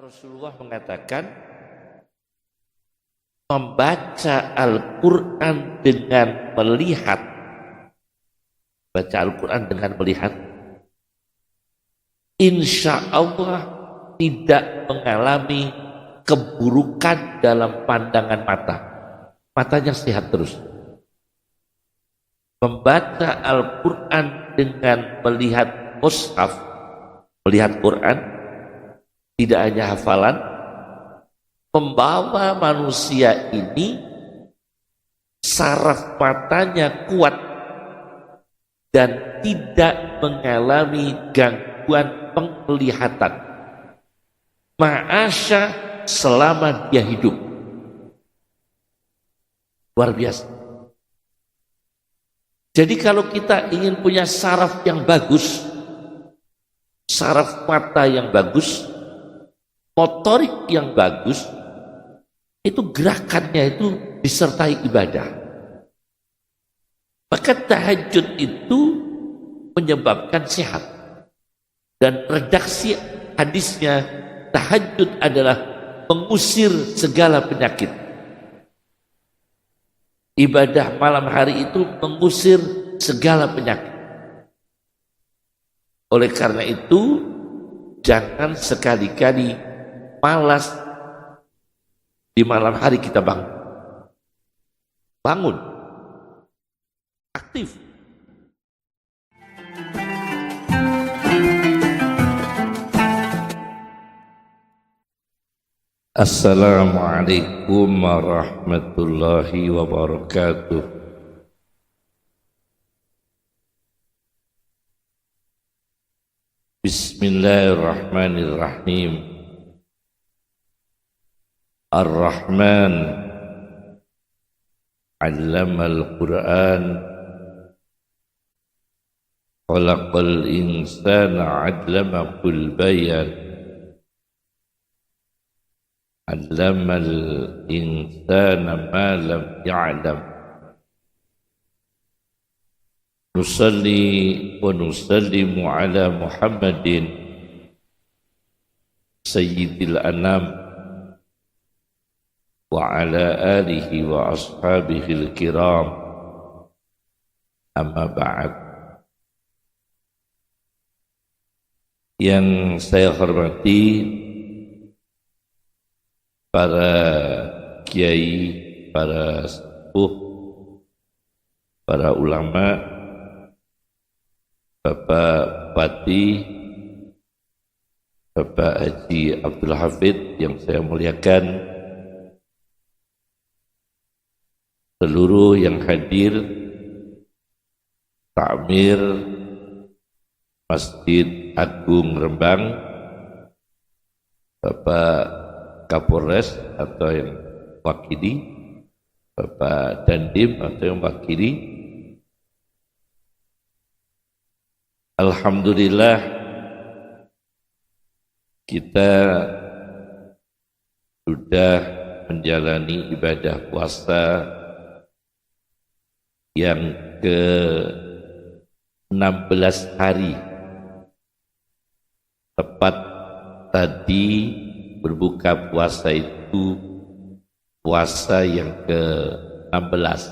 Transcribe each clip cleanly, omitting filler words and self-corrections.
Rasulullah mengatakan membaca Al-Quran dengan melihat, baca Al-Quran dengan melihat, insya Allah tidak mengalami keburukan dalam pandangan mata. Matanya sehat terus. Membaca Al-Quran dengan melihat mushaf, melihat Quran, tidak hanya hafalan, membawa manusia ini saraf matanya kuat dan tidak mengalami gangguan penglihatan ma'asya selama dia hidup. Luar biasa. Jadi kalau kita ingin punya saraf yang bagus, saraf mata yang bagus, motorik yang bagus, itu gerakannya itu disertai ibadah. Maka tahajud itu menyebabkan sehat. Dan redaksi hadisnya, tahajud adalah mengusir segala penyakit. Ibadah malam hari itu mengusir segala penyakit. Oleh karena itu, jangan sekali-kali malas di malam hari kita bangun. Bangun. Aktif. Assalamualaikum warahmatullahi wabarakatuh. Bismillahirrahmanirrahim. Ar-Rahman 'allamal Qur'an, khalaqal insana 'allamahul bayan. 'Allamal insana ma lam ya'lam. Nusalli wa nusallimu ala Muhammadin sayyidil anam wa ala alihi wa ashabihil kiram, amma ba'd. Yang saya hormati para kiai, para sepuh, para ulama, Bapak Bupati, Bapak Haji Abdul Hafid yang saya muliakan, seluruh yang hadir, Takmir Masjid Agung Rembang, Bapak Kapolres atau yang wakili, Bapak Dandim atau yang wakili. Alhamdulillah kita sudah menjalani ibadah puasa yang ke-16 hari. Tepat tadi berbuka puasa itu puasa yang ke-16.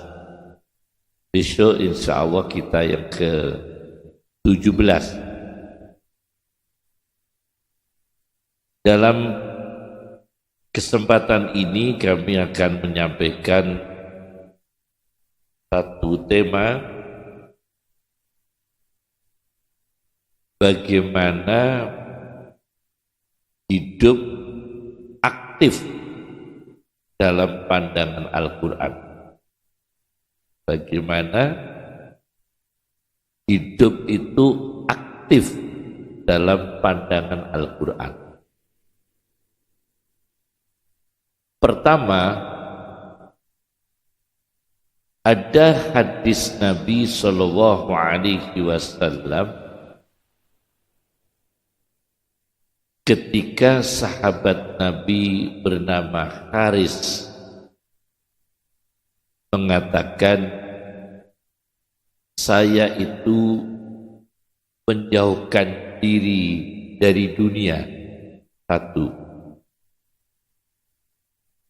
Besok insya Allah kita yang ke-17. Dalam kesempatan ini kami akan menyampaikan satu tema, bagaimana hidup aktif dalam pandangan Al-Quran. Bagaimana hidup itu aktif dalam pandangan Al-Quran. Pertama, ada hadis Nabi SAW ketika sahabat Nabi bernama Haris mengatakan, saya itu menjauhkan diri dari dunia. Satu.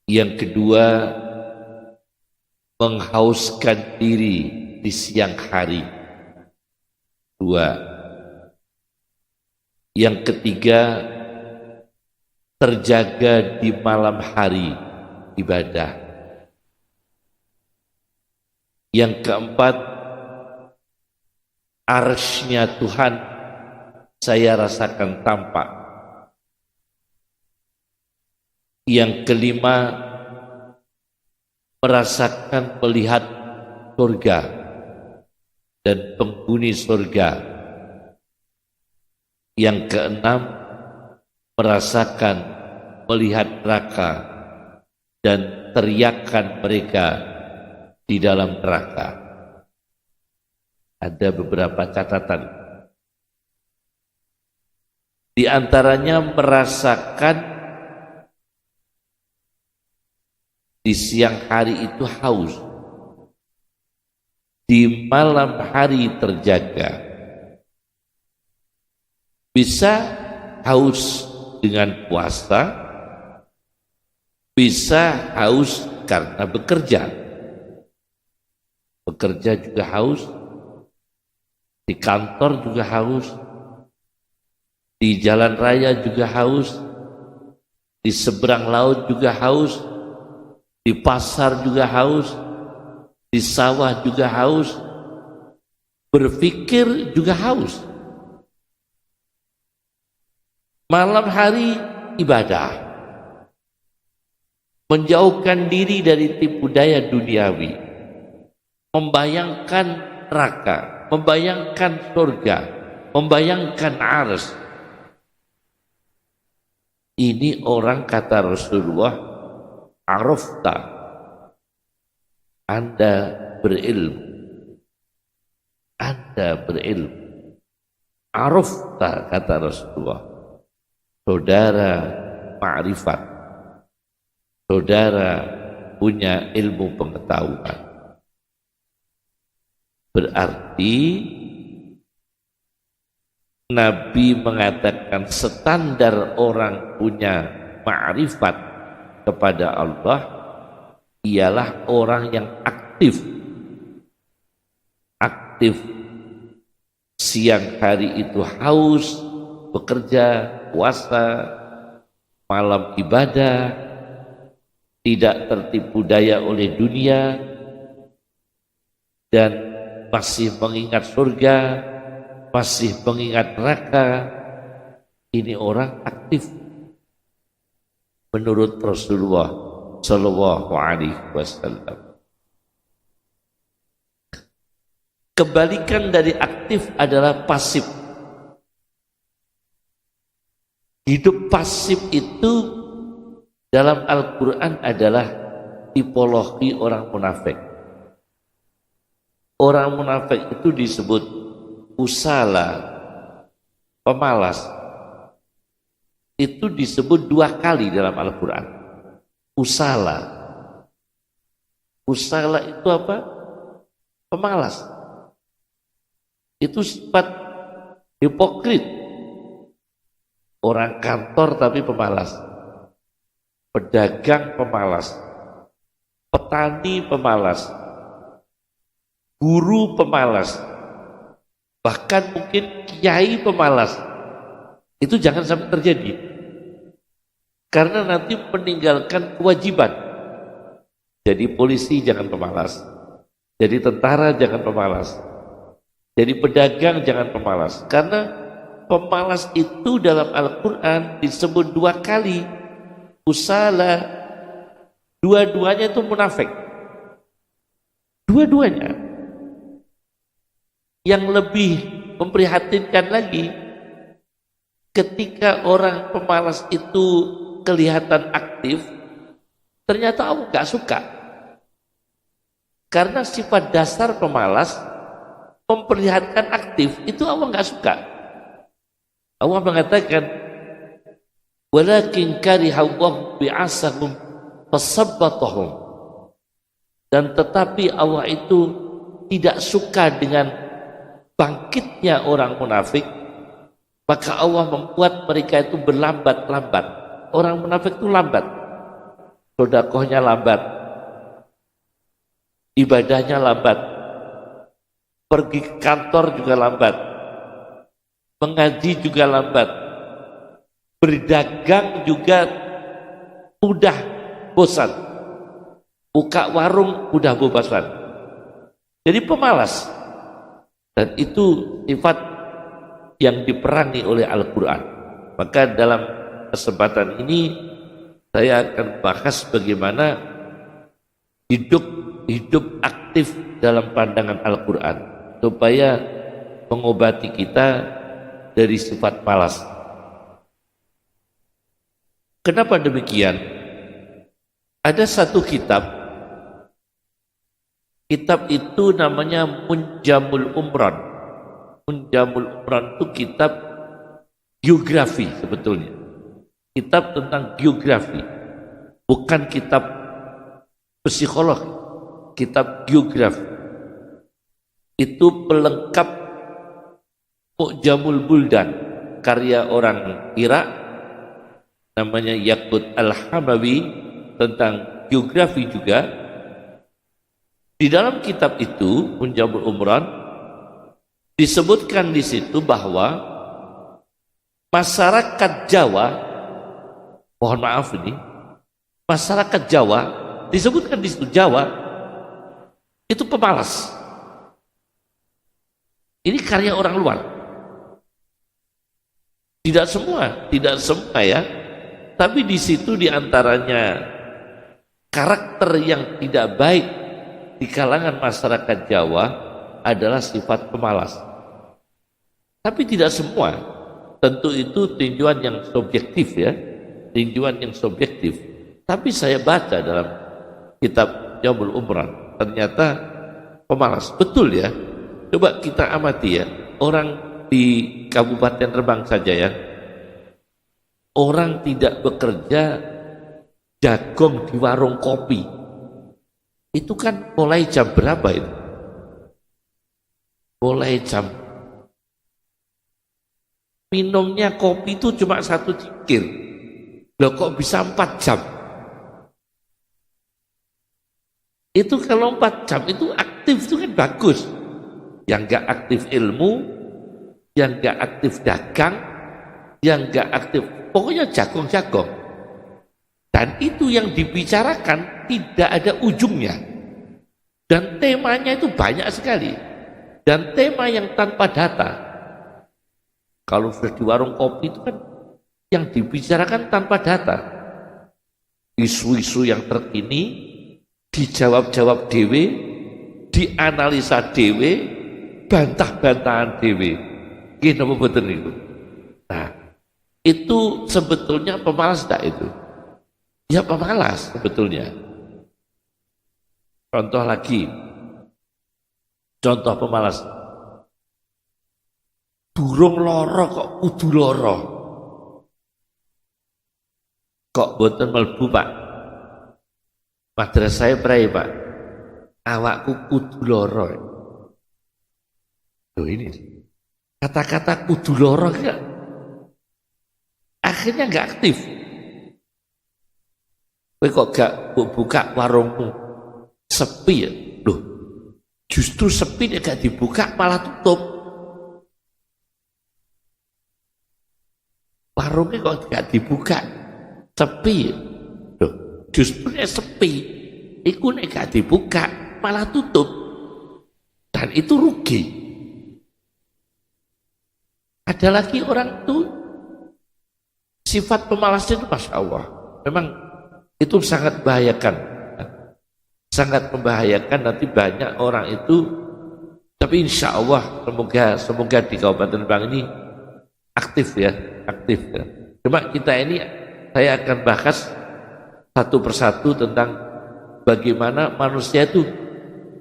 Yang kedua, menghauskan diri di siang hari. Dua. Yang ketiga, terjaga di malam hari ibadah. Yang keempat, arsy-Nya Tuhan saya rasakan tampak. Yang kelima, merasakan melihat surga dan penghuni surga. Yang keenam, merasakan melihat neraka dan teriakan mereka di dalam neraka. Ada beberapa catatan. Di antaranya merasakan di siang hari itu haus, di malam hari terjaga. Bisa haus dengan puasa, bisa haus karena bekerja. Bekerja juga haus, di kantor juga haus, di jalan raya juga haus, di seberang laut juga haus, di pasar juga haus, di sawah juga haus, berpikir juga haus. Malam hari ibadah, menjauhkan diri dari tipu daya duniawi, membayangkan neraka, membayangkan surga, membayangkan arsy. Ini orang, kata Rasulullah, arafta, Anda berilmu. Anda berilmu. Arafta, kata Rasulullah, saudara ma'rifat, saudara punya ilmu pengetahuan. Berarti Nabi mengatakan standar orang punya ma'rifat kepada Allah ialah orang yang aktif. Aktif siang hari itu haus, bekerja, puasa, malam ibadah, tidak tertipu daya oleh dunia, dan masih mengingat surga, masih mengingat neraka. Ini orang aktif menurut Rasulullah Shallallahu Alaihi Wasallam. Kebalikan dari aktif adalah pasif. Hidup pasif itu dalam Al-Quran adalah tipologi orang munafik. Orang munafik itu disebut usala, pemalas. Itu disebut 2 kali dalam Al-Quran. Usala. Usala itu apa? Pemalas. Itu sifat hipokrit. Orang kantor tapi pemalas. Pedagang pemalas. Petani pemalas. Guru pemalas. Bahkan mungkin kiai pemalas. Itu jangan sampai terjadi. Karena nanti meninggalkan kewajiban. Jadi polisi jangan pemalas. Jadi tentara jangan pemalas. Jadi pedagang jangan pemalas. Karena pemalas itu dalam Al-Quran disebut 2 kali. Usala. Dua-duanya itu munafik. Dua-duanya. Yang lebih memprihatinkan lagi, ketika orang pemalas itu kelihatan aktif, ternyata Allah gak suka. Karena sifat dasar pemalas memperlihatkan aktif, itu Allah gak suka. Allah mengatakan, walakin karihallahu bi'asahum fasabbatahum. Dan tetapi Allah itu tidak suka dengan bangkitnya orang munafik, maka Allah membuat mereka itu berlambat-lambat. Orang munafik itu lambat. sedekahnya lambat, ibadahnya lambat, pergi ke kantor juga lambat, mengaji juga lambat, berdagang juga mudah bosan, buka warung mudah bosan. Jadi pemalas. Dan itu sifat yang diperangi oleh Al-Quran. Maka dalam kesempatan ini saya akan bahas bagaimana hidup aktif dalam pandangan Al-Quran supaya mengobati kita dari sifat malas. Kenapa demikian? Ada satu kitab itu namanya Munjamul Umran. Munjamul Umran itu kitab geografi sebetulnya. Kitab tentang geografi. Bukan kitab psikologi, kitab geografi. Itu pelengkap Mu'jamul Buldan, karya orang Irak namanya Yaqut Al-Hamawi, tentang geografi juga. Di dalam kitab itu, Munjamul Umran, disebutkan di situ bahwa masyarakat Jawa, mohon maaf ini, masyarakat Jawa, disebutkan di situ Jawa, itu pemalas. Ini karya orang luar. Tidak semua ya. Tapi di situ diantaranya karakter yang tidak baik di kalangan masyarakat Jawa adalah sifat pemalas. Tapi tidak semua. Tentu itu tinjauan yang subjektif ya. Tinjauan yang subjektif. Tapi saya baca dalam kitab Jamul Umran, ternyata pemalas. Betul ya. Coba kita amati ya. Orang di Kabupaten Rembang saja ya. Orang tidak bekerja jagung di warung kopi. Itu kan mulai jam berapa itu? Mulai jam. Minumnya kopi itu cuma 1 cangkir. Loh kok bisa 4 jam? Itu kalau 4 jam itu aktif itu kan bagus. Yang gak aktif ilmu, yang gak aktif dagang, yang gak aktif, pokoknya jagung-jagung. Dan itu yang dibicarakan tidak ada ujungnya. Dan temanya itu banyak sekali. Dan tema yang tanpa data. Kalau sudah di warung kopi itu kan yang dibicarakan tanpa data. Isu-isu yang terkini dijawab-jawab dewe, dianalisa dewe, bantah-bantahan dewe. Gini apa betul itu? Nah, itu sebetulnya pemalas tak itu? Ya pemalas sebetulnya. Contoh lagi, contoh pemalas. Durung loro kok kudu loro. Kok boten melbu Pak? Madrasah saya prai Pak. Awakku kudu loro. Loh ini kata-kata kudu loro enggak? Akhirnya enggak aktif. Kowe kok gak buka warungmu sepi ya? Loh, justru sepi nek gak dibuka malah tutup. Warungnya kok gak dibuka sepi ya? Loh, justru nek sepi iku nek gak dibuka malah tutup. Dan itu rugi. Ada lagi orang tuh sifat pemalasnya itu Masya Allah. Memang itu sangat membahayakan, sangat membahayakan. Nanti banyak orang itu, tapi insya Allah semoga di Kabupaten Rembang ini aktif ya, aktif ya. Cuma kita ini saya akan bahas satu persatu tentang bagaimana manusia itu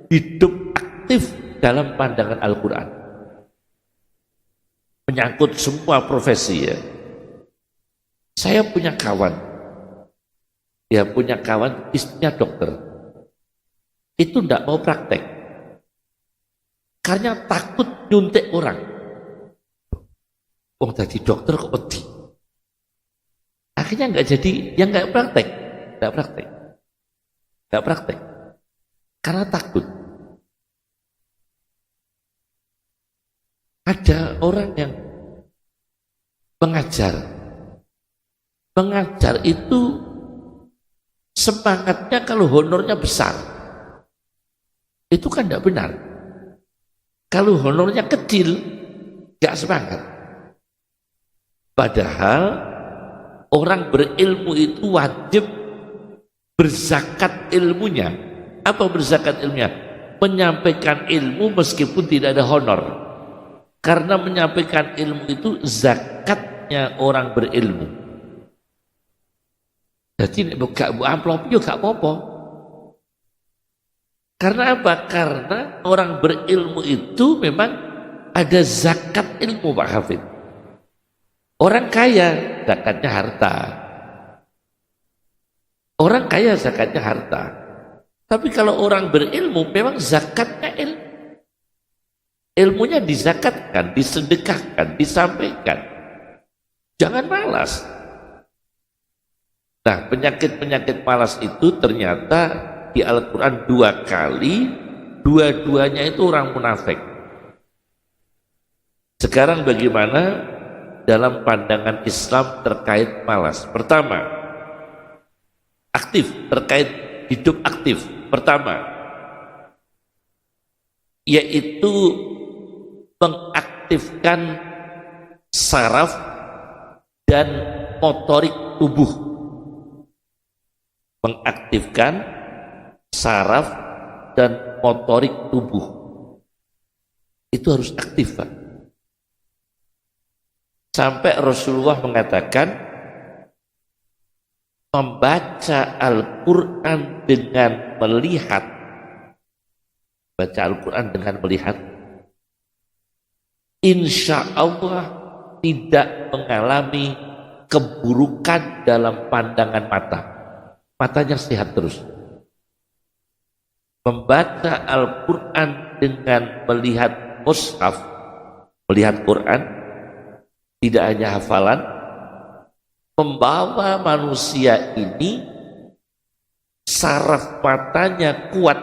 hidup aktif dalam pandangan Al-Quran, menyangkut semua profesi ya. Saya punya kawan. Dia punya kawan, istrinya dokter. Itu tidak mau praktek. Karena takut nyuntik orang. Wong jadi dokter kok wedi. Akhirnya nggak jadi, yang nggak praktek. Nggak praktek. nggak praktek. Karena takut. Ada orang yang mengajar. Mengajar itu semangatnya kalau honornya besar. Itu kan tidak benar. Kalau honornya kecil, nggak semangat. Padahal orang berilmu itu wajib berzakat ilmunya. Apa berzakat ilmunya? Menyampaikan ilmu meskipun tidak ada honor. Karena menyampaikan ilmu itu zakatnya orang berilmu. Jadi gak bu amplop juga gak apa-apa. Karena apa? Karena orang berilmu itu memang ada zakat ilmu, Pak Hafid. Orang kaya zakatnya harta. Orang kaya zakatnya harta. Tapi kalau orang berilmu memang zakatnya ilmu. Ilmunya dizakatkan, disedekahkan, disampaikan. Jangan malas. Nah, penyakit-penyakit malas itu ternyata di Al-Quran 2 kali, dua-duanya itu orang munafik. Sekarang bagaimana dalam pandangan Islam terkait malas? Pertama, aktif, terkait hidup aktif. Pertama, yaitu mengaktifkan saraf dan motorik tubuh. Mengaktifkan saraf dan motorik tubuh. Itu harus aktif, Pak. Sampai Rasulullah mengatakan membaca Al-Quran dengan melihat, baca Al-Quran dengan melihat, insya Allah tidak mengalami keburukan dalam pandangan mata. Matanya sehat terus. Membaca Al-Quran dengan melihat mushaf, melihat Quran, tidak hanya hafalan, membawa manusia ini saraf matanya kuat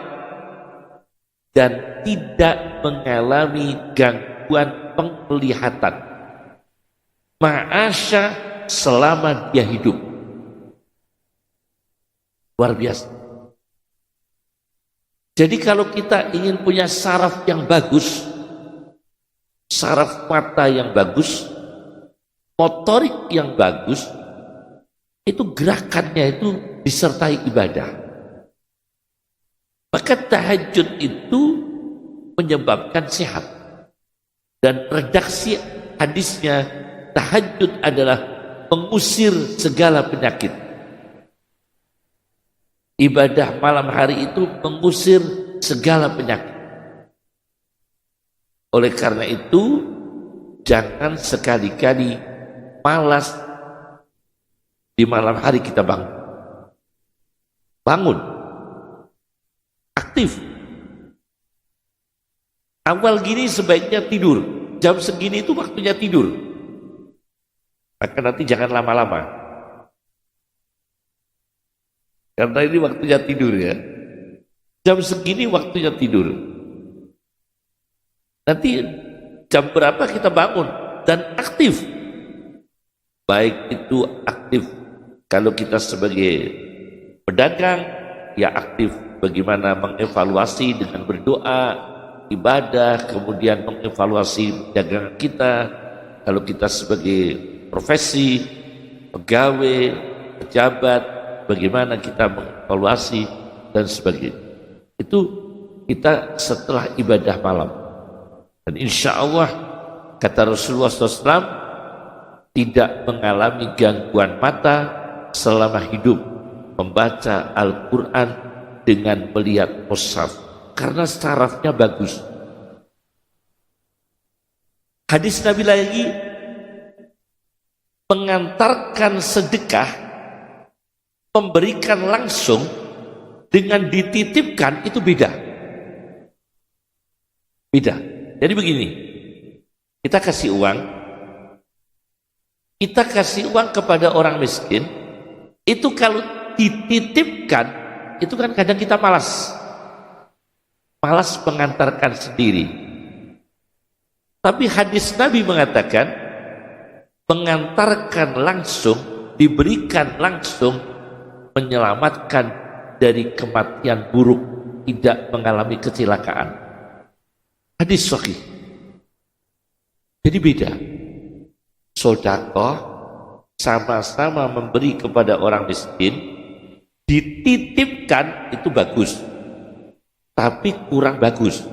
dan tidak mengalami gangguan penglihatan ma'asya selama dia hidup. Luar biasa. Jadi kalau kita ingin punya saraf yang bagus, saraf mata yang bagus, motorik yang bagus, itu gerakannya itu disertai ibadah. Maka tahajud itu menyebabkan sehat. Dan redaksi hadisnya, tahajud adalah mengusir segala penyakit. Ibadah malam hari itu mengusir segala penyakit. Oleh karena itu, jangan sekali-kali malas di malam hari kita bangun. Bangun. Aktif. Awal gini sebaiknya tidur. Jam segini itu waktunya tidur. Maka nanti jangan lama-lama. Karena ini waktunya tidur ya. Jam segini waktunya tidur. Nanti jam berapa kita bangun dan aktif. Baik itu aktif kalau kita sebagai pedagang, ya aktif bagaimana mengevaluasi dengan berdoa, ibadah, kemudian mengevaluasi dagangan kita. Kalau kita sebagai profesi, pegawai, pejabat, bagaimana kita mengevaluasi dan sebagainya. Itu kita setelah ibadah malam. Dan insya Allah kata Rasulullah SAW tidak mengalami gangguan mata selama hidup membaca Al-Quran dengan melihat mushaf karena sarafnya bagus. Hadis Nabi lagi mengantarkan sedekah, memberikan langsung dengan dititipkan itu beda. Beda. Jadi begini, kita kasih uang kepada orang miskin, itu kalau dititipkan itu kan kadang kita malas mengantarkan sendiri. Tapi hadis Nabi mengatakan mengantarkan langsung, diberikan langsung, menyelamatkan dari kematian buruk, tidak mengalami kecelakaan. Hadis sahih. Jadi beda. Sedekah sama-sama memberi kepada orang miskin, dititipkan itu bagus, tapi kurang bagus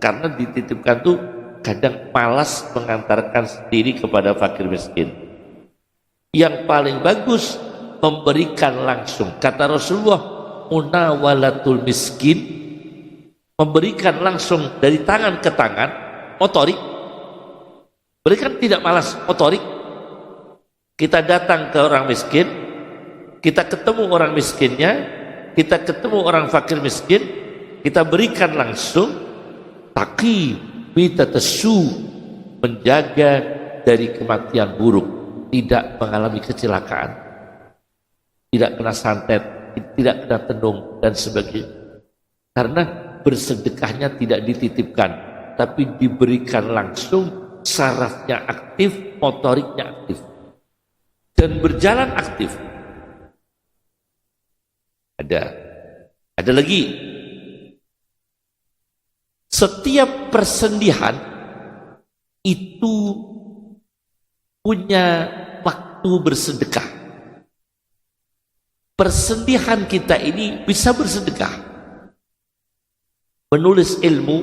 karena dititipkan tuh kadang malas mengantarkan sendiri kepada fakir miskin. Yang paling bagus memberikan langsung. Kata Rasulullah, munawalatul miskin, memberikan langsung dari tangan ke tangan, motorik. Berikan tidak malas, motorik. Kita datang ke orang miskin, kita ketemu orang miskinnya, kita ketemu orang fakir miskin, kita berikan langsung, taqi bitatasu, menjaga dari kematian buruk, tidak mengalami kecelakaan, tidak kena santet, tidak kena tenung dan sebagainya. Karena bersedekahnya tidak dititipkan, tapi diberikan langsung, sarafnya aktif, motoriknya aktif, dan berjalan aktif. Ada lagi, setiap persendihan itu punya waktu bersedekah. Persendihan kita ini bisa bersedekah, menulis ilmu,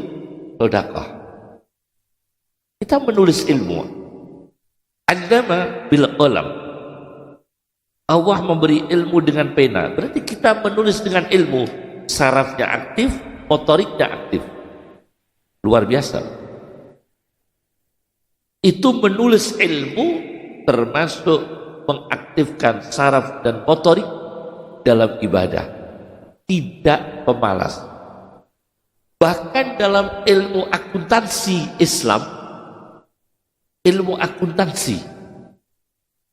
sedekah. Kita menulis ilmu, allama bil qalam, Allah memberi ilmu dengan pena, berarti kita menulis dengan ilmu, sarafnya aktif, motoriknya aktif. Luar biasa. Itu menulis ilmu termasuk mengaktifkan saraf dan motorik dalam ibadah, tidak pemalas. Bahkan dalam ilmu akuntansi Islam, ilmu akuntansi,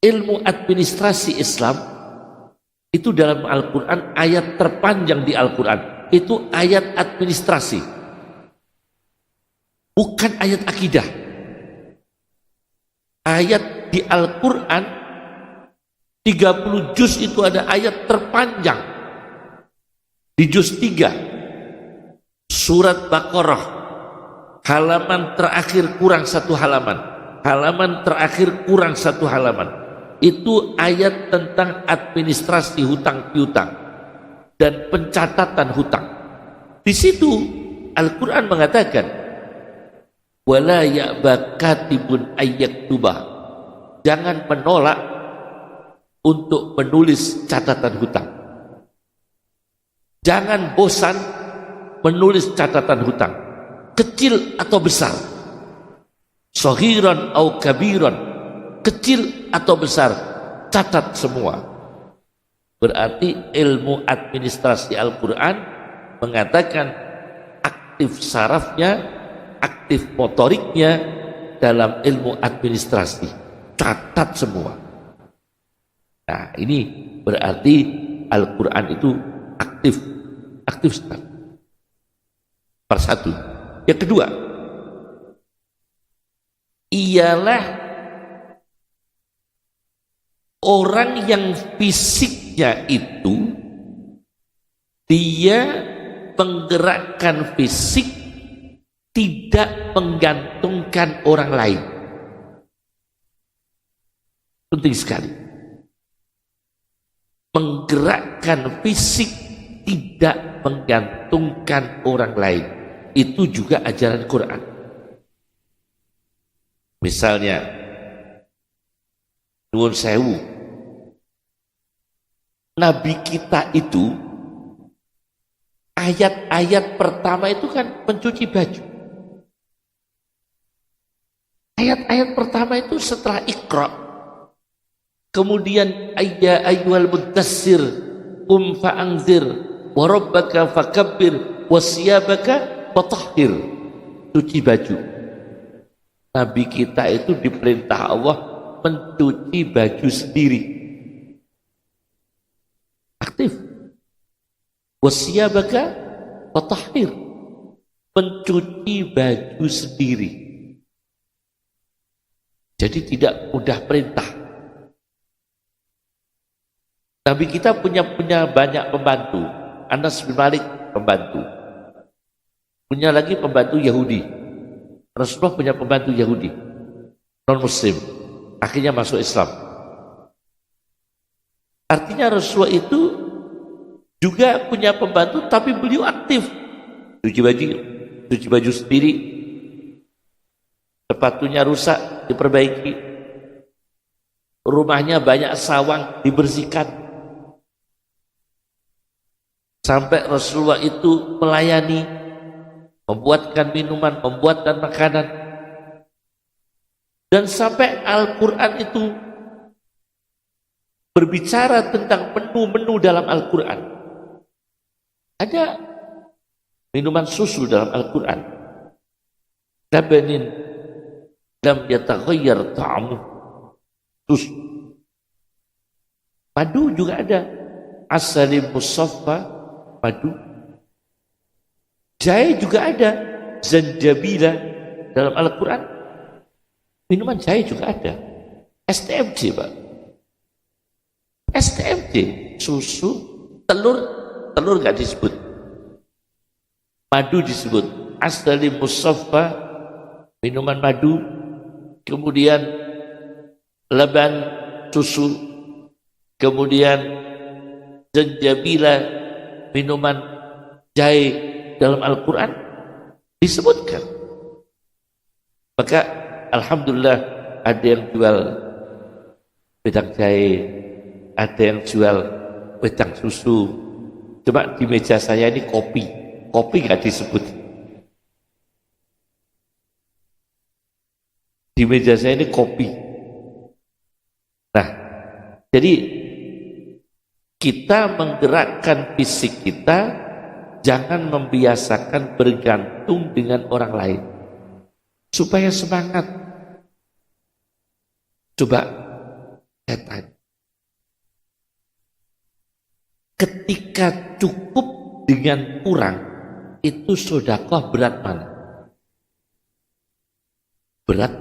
ilmu administrasi Islam, itu dalam Al-Quran ayat terpanjang di Al-Quran itu ayat administrasi, bukan ayat akidah. Ayat di Al-Quran 30 juz itu ada ayat terpanjang. Di juz 3 surat Baqarah, halaman terakhir kurang satu halaman, halaman terakhir kurang satu halaman, itu ayat tentang administrasi hutang piutang dan pencatatan hutang. Di situ Al-Quran mengatakan, wala ya'ba katibun ayyaktuba, jangan menolak untuk menulis catatan hutang. Jangan bosan menulis catatan hutang, kecil atau besar, saghiran au kabiran, kecil atau besar, catat semua. Berarti ilmu administrasi Al-Quran mengatakan aktif sarafnya, aktif motoriknya dalam ilmu administrasi, catat semua. Nah, ini berarti Al-Quran itu aktif sekali. Persatu. Yang kedua, ialah orang yang fisiknya itu dia menggerakkan fisik, tidak menggantungkan orang lain. Penting sekali. Menggerakkan fisik, tidak menggantungkan orang lain. Itu juga ajaran Quran. Misalnya, nuwun sewu, Nabi kita itu ayat-ayat pertama itu kan mencuci baju. Ayat-ayat pertama itu setelah Iqra. Kemudian ayya ayyuhal muddassir qum fa'anzir wa rabbaka fakabbir wa siyabaka fatahhir. Cuci baju. Nabi kita itu diperintah Allah mencuci baju sendiri. Aktif. Wasiyabaka fatahhir, mencuci baju sendiri. Jadi tidak mudah perintah. Nabi kita punya banyak pembantu. Anas bin Malik pembantu. Punya lagi pembantu Yahudi. Rasulullah punya pembantu Yahudi, non muslim. Akhirnya masuk Islam. Artinya Rasulullah itu juga punya pembantu, tapi beliau aktif. Cuci baju sendiri. Sepatunya rusak, diperbaiki. Rumahnya banyak sawang, dibersihkan. Sampai Rasulullah itu melayani, membuatkan minuman, membuatkan makanan. Dan sampai Al-Quran itu berbicara tentang menu-menu dalam Al-Quran. Ada minuman susu dalam Al-Quran. Labanin lam yataghayyar ta'amu. Susu. Madu juga ada. Asalim musaffa, madu. Jahe juga ada. Zanjabila dalam Al-Quran. Minuman jahe juga ada. STMJ, Pak. STMJ, susu, telur nggak disebut. Madu disebut. Asalim musaffa, minuman madu. Kemudian laban, susu. Kemudian zanjabila, minuman jahe dalam Al-Quran disebutkan. Maka alhamdulillah ada yang jual wedang jahe, ada yang jual wedang susu. Cuma di meja saya ini kopi nggak disebut. Di meja saya ini kopi. Nah, jadi kita menggerakkan fisik kita, jangan membiasakan bergantung dengan orang lain supaya semangat. Coba saya tanya, ketika cukup dengan kurang, itu sedekah berat mana? Berat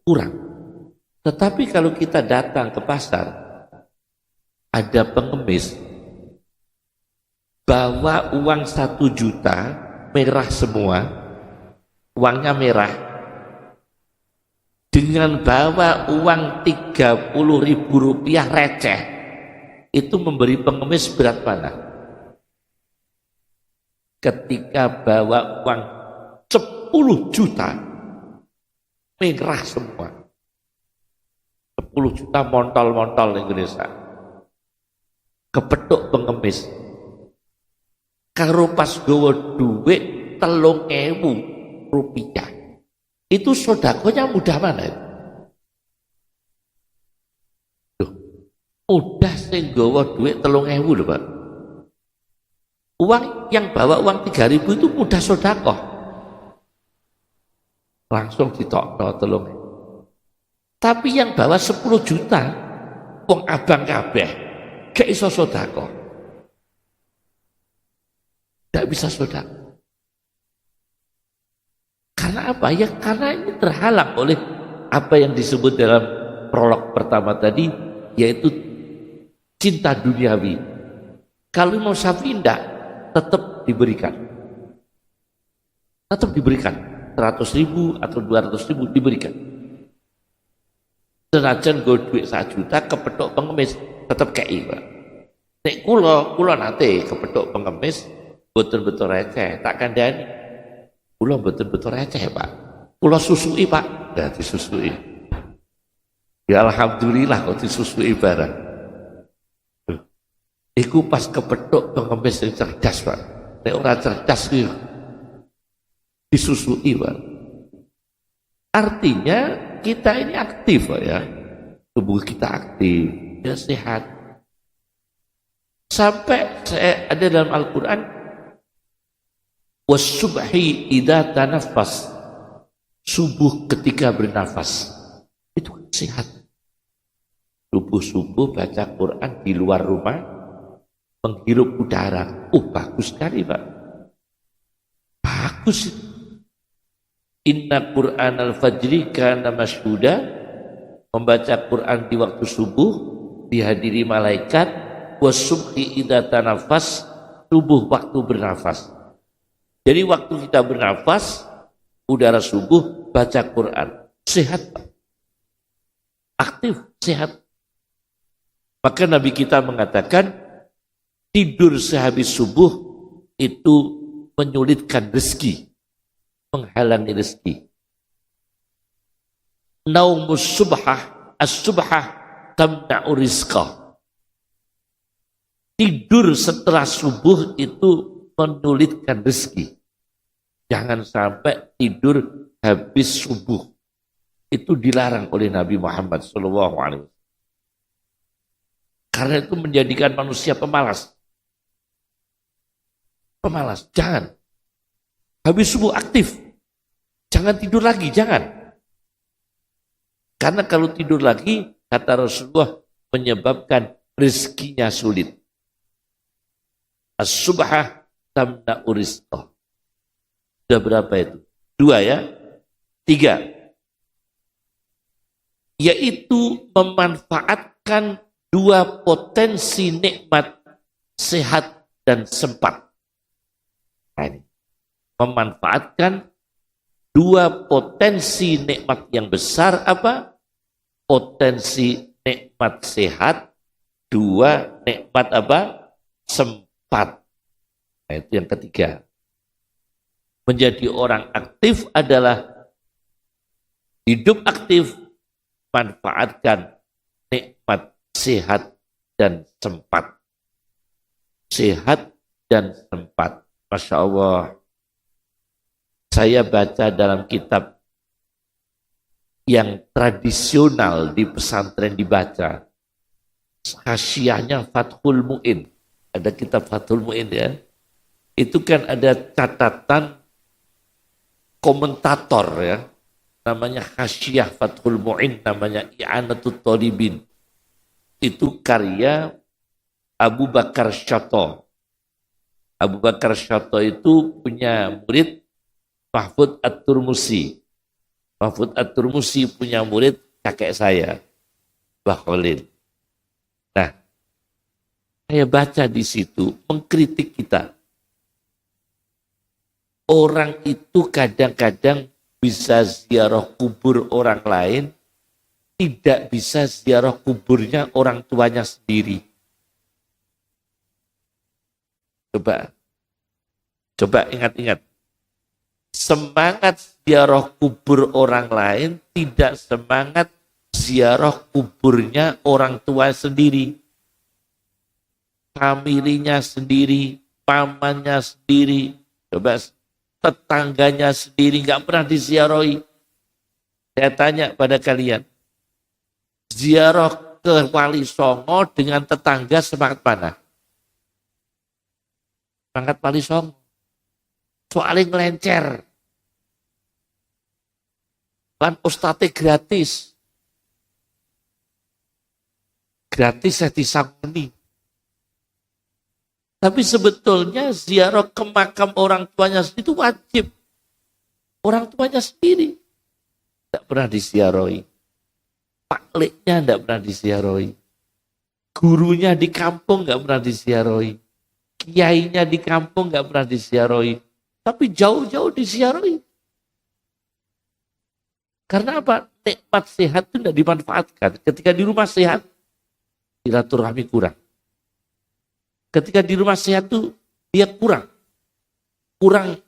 kurang. Tetapi kalau kita datang ke pasar, ada pengemis bawa uang 1 juta merah semua, uangnya merah, dengan bawa uang 30.000 rupiah receh, itu memberi pengemis berat mana? Ketika bawa uang 10 juta merah semua, 10 juta montol-montol Indonesia, kepethuk pengemis karo pas gawa duit 3.000 rupiah, itu sedekahnya mudah mana? Loh, mudah sing gawa duit 3.000 lho, Pak. Uang yang bawa uang 3.000 itu mudah sedekah, langsung ditokno 3.000. Tapi yang bawa 10 juta wong abang kabeh gak iso sedekah, gak bisa sedekah. Karena apa? Ya karena ini terhalang oleh apa yang disebut dalam prolog pertama tadi, yaitu cinta duniawi. Kalau mau Syafi'i tetap diberikan, 100.000 atau 200.000 diberikan. Senajan go duit 1 juta kepethuk pengemis tetap kei, Pak. Nek kula nate kepethuk pengemis betul-betul receh, tak kandhani. Kula betul-betul receh, Pak. Kula susui, Pak. Dah disusui. Ya alhamdulillah kok disusui barang. Iku pas kepethuk pengemis yang cerdas, Pak. Nek ora cerdas iki disusui, Pak. Artinya kita ini aktif, Pak, ya. Tubuh kita aktif, ya sehat. Sampai ada dalam Al-Quran, was-subhi idza tanaffas, subuh ketika bernafas, itu sehat. Subuh-subuh baca Quran di luar rumah, menghirup udara. Bagus sekali Pak. Bagus. Inna Qur'an al-fajri kana masyhuda. Membaca Quran di waktu subuh dihadiri malaikat. Wasubhi idza tanafas, subuh waktu bernafas. Jadi waktu kita bernafas, udara subuh, baca Quran. Sehat Pak. Aktif, sehat. Maka Nabi kita mengatakan, tidur sehabis subuh itu menyulitkan rezeki, menghalangi rezeki. Naumus subhah, as-subhah tamna'u rizqah. Tidur setelah subuh itu menyulitkan rezeki. Jangan sampai tidur habis subuh. Itu dilarang oleh Nabi Muhammad SAW. Karena itu menjadikan manusia pemalas. Pemalas, jangan. Habis subuh aktif. Jangan tidur lagi, jangan. Karena kalau tidur lagi, kata Rasulullah, menyebabkan rezekinya sulit. As-subhah tamna'u rizqah. Sudah berapa itu? 2 ya? 3. Yaitu memanfaatkan 2 potensi nikmat sehat dan sempat. Nah ini. Memanfaatkan 2 potensi nikmat yang besar apa? Potensi nikmat sehat, 2 nikmat apa? Sempat. Nah itu yang ketiga. Menjadi orang aktif adalah hidup aktif, manfaatkan nikmat sehat dan sempat. Sehat dan sempat. Masya Allah. Saya baca dalam kitab yang tradisional di pesantren dibaca. Hasyiahnya Fathul Mu'in. Ada kitab Fathul Mu'in ya. Itu kan ada catatan komentator ya. Namanya Hasyiah Fathul Mu'in, namanya I'anatul Thalibin. Itu karya Abu Bakar Syato. Abu Bakar Syato itu punya murid Mahfud At-Turmusi. Mahfud At-Turmusi punya murid kakek saya, Mbah Khalil. Nah, saya baca di situ mengkritik kita. Orang itu kadang-kadang bisa ziarah kubur orang lain, tidak bisa ziarah kuburnya orang tuanya sendiri. Coba ingat-ingat. Semangat ziarah kubur orang lain, tidak semangat ziarah kuburnya orang tua sendiri. Familinya sendiri, pamannya sendiri, coba tetangganya sendiri nggak pernah diziarahi. Saya tanya pada kalian, ziarah ke Wali Songo dengan tetangga semangat mana? Semangat Wali Songo. Soalnya ngelencer. Kan ustadnya gratis. Gratis saya disangoni. Tapi sebetulnya ziarah ke makam orang tuanya itu wajib. Orang tuanya sendiri. Tidak pernah disiarahi. Pakliknya tidak pernah disiarahi. Gurunya di kampung tidak pernah disiarahi. Kiainya di kampung tidak pernah disiarahi. Tapi jauh-jauh disiarahi. Karena apa? Nikmat sehat itu tidak dimanfaatkan. Ketika di rumah sehat, silaturahmi kurang. Ketika di rumah sehat itu, dia kurang. Kurang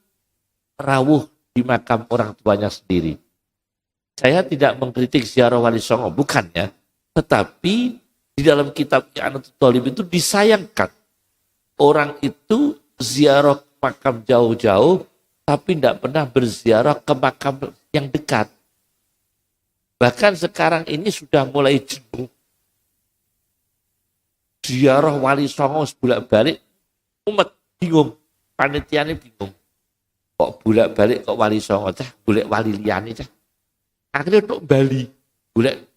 rawuh di makam orang tuanya sendiri. Saya tidak mengkritik ziarah Wali Songo, bukan ya. Tetapi di dalam kitab I'anatul Thalib itu disayangkan. Orang itu ziarah makam jauh-jauh, tapi tidak pernah berziarah ke makam yang dekat. Bahkan sekarang ini sudah mulai jenuh. Ziarah Wali Songo bolak-balik, umat bingung, panitianya bingung. Kok bolak-balik kok Wali Songo, boleh wali liyane cah. Akhirnya untuk Bali,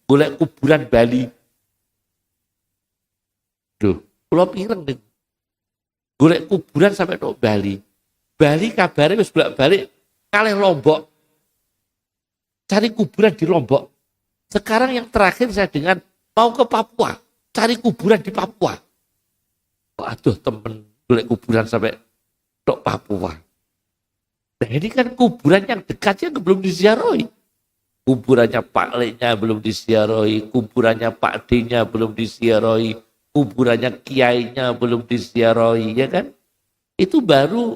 boleh kuburan Bali. Duh, pulau pireng nih. golek kuburan sampai tok Bali. Bali kabarnya wis bolak-balik kalih Lombok. Cari kuburan di Lombok. Sekarang yang terakhir saya dengar mau ke Papua, cari kuburan di Papua. Aduh temen golek kuburan sampai tok Papua. Nah ini kan kuburan yang dekatnya belum disiaroi. Kuburannya Pak Leknya belum disiaroi, kuburannya Pak D-nya belum disiaroi, kuburannya Kiainya belum disiaroi, ya kan? Itu baru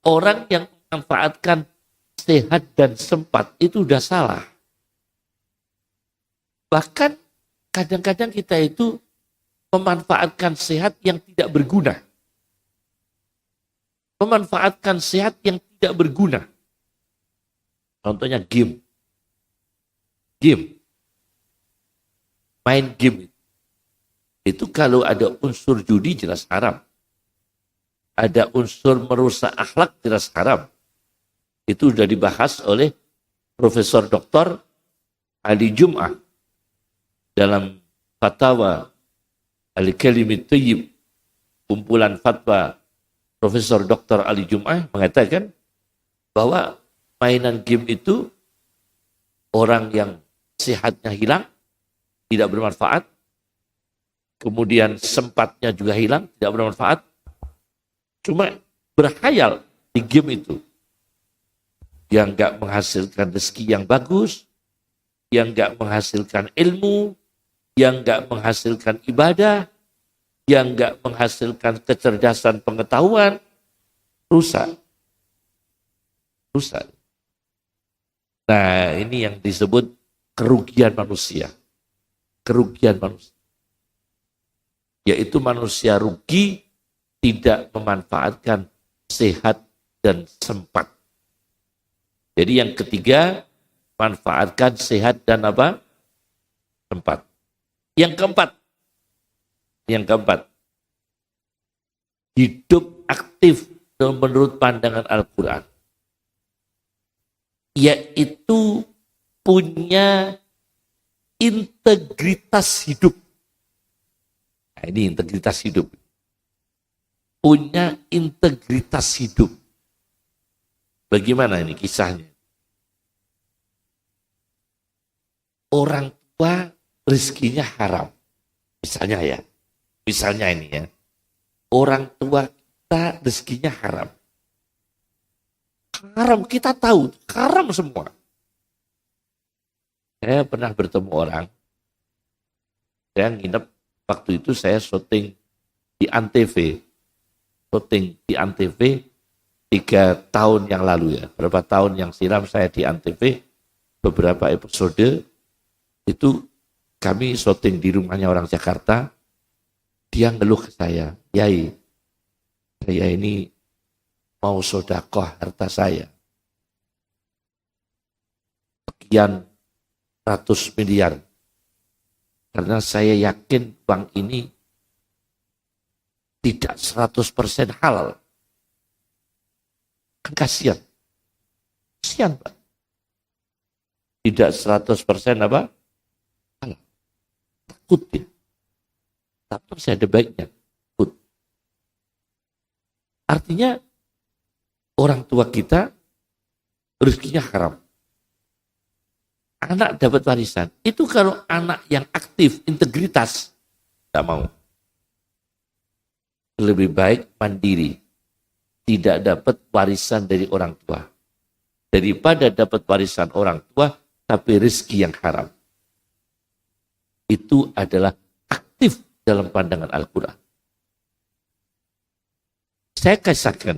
orang yang memanfaatkan sehat dan sempat, itu udah salah. Bahkan kadang-kadang kita itu memanfaatkan sehat yang tidak berguna. Memanfaatkan sehat yang tidak berguna. Contohnya game. Main game. Itu kalau ada unsur judi jelas haram. Ada unsur merusak akhlak jelas haram. Itu sudah dibahas oleh Profesor Dr. Ali Jum'ah dalam fatwa Al-Kalimit Thayyib, kumpulan fatwa Profesor Dr. Ali Jum'ah mengatakan bahwa mainan game itu orang yang sehatnya hilang, tidak bermanfaat, kemudian sempatnya juga hilang, tidak bermanfaat, cuma berkhayal di game itu, yang nggak menghasilkan rezeki yang bagus, yang nggak menghasilkan ilmu, yang nggak menghasilkan ibadah, yang nggak menghasilkan kecerdasan pengetahuan, rusak. Rusak. Nah, ini yang disebut kerugian manusia. Kerugian manusia. Yaitu manusia rugi tidak memanfaatkan sehat dan sempat. Jadi yang ketiga, manfaatkan sehat dan apa? Sempat. Yang keempat, hidup aktif menurut pandangan Al-Quran. Yaitu punya integritas hidup. Nah, ini integritas hidup. Punya integritas hidup. Bagaimana ini kisahnya? Orang tua rezekinya haram. Misalnya ini ya. Orang tua kita rezekinya haram. Haram, kita tahu, haram semua. Saya pernah bertemu orang, saya nginep, waktu itu saya syuting di Antv. Syuting di Antv 3 tahun yang lalu ya. Berapa tahun yang silam saya di Antv, beberapa episode, itu kami syuting di rumahnya orang Jakarta, dia ngeluh ke saya, Yai, saya ini mau sodakoh harta saya. Sekian ratus miliar. Karena saya yakin bank ini tidak 100% halal. Kan kasihan. Kasihan, Pak. Tidak 100% apa? Halal. Takut dia. Tapi masih ada baiknya. Takut. Artinya orang tua kita rezekinya haram. Anak dapat warisan. Itu kalau anak yang aktif, integritas, tidak mau. Lebih baik mandiri. Tidak dapat warisan dari orang tua. Daripada dapat warisan orang tua, tapi rezeki yang haram. Itu adalah aktif dalam pandangan Al-Quran. Saya kisahkan.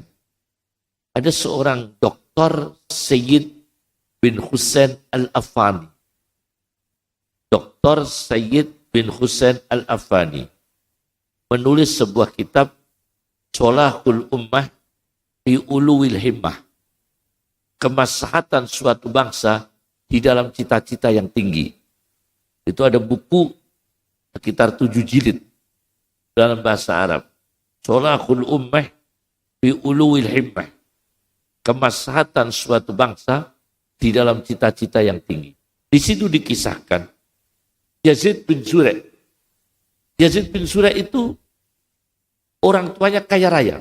Ada seorang doktor Sayyid bin Husain Al-Afani. Doktor Sayyid bin Husain Al-Afani menulis sebuah kitab Sholahul Ummah fi Uluwil Himmah. Kemaslahatan suatu bangsa di dalam cita-cita yang tinggi. Itu ada buku sekitar 7 jilid dalam bahasa Arab. Sholahul Ummah fi Uluwil Himmah. Kemaslahatan suatu bangsa di dalam cita-cita yang tinggi. Di situ dikisahkan Yazid bin Zurek. Yazid bin Zurek itu orang tuanya kaya raya.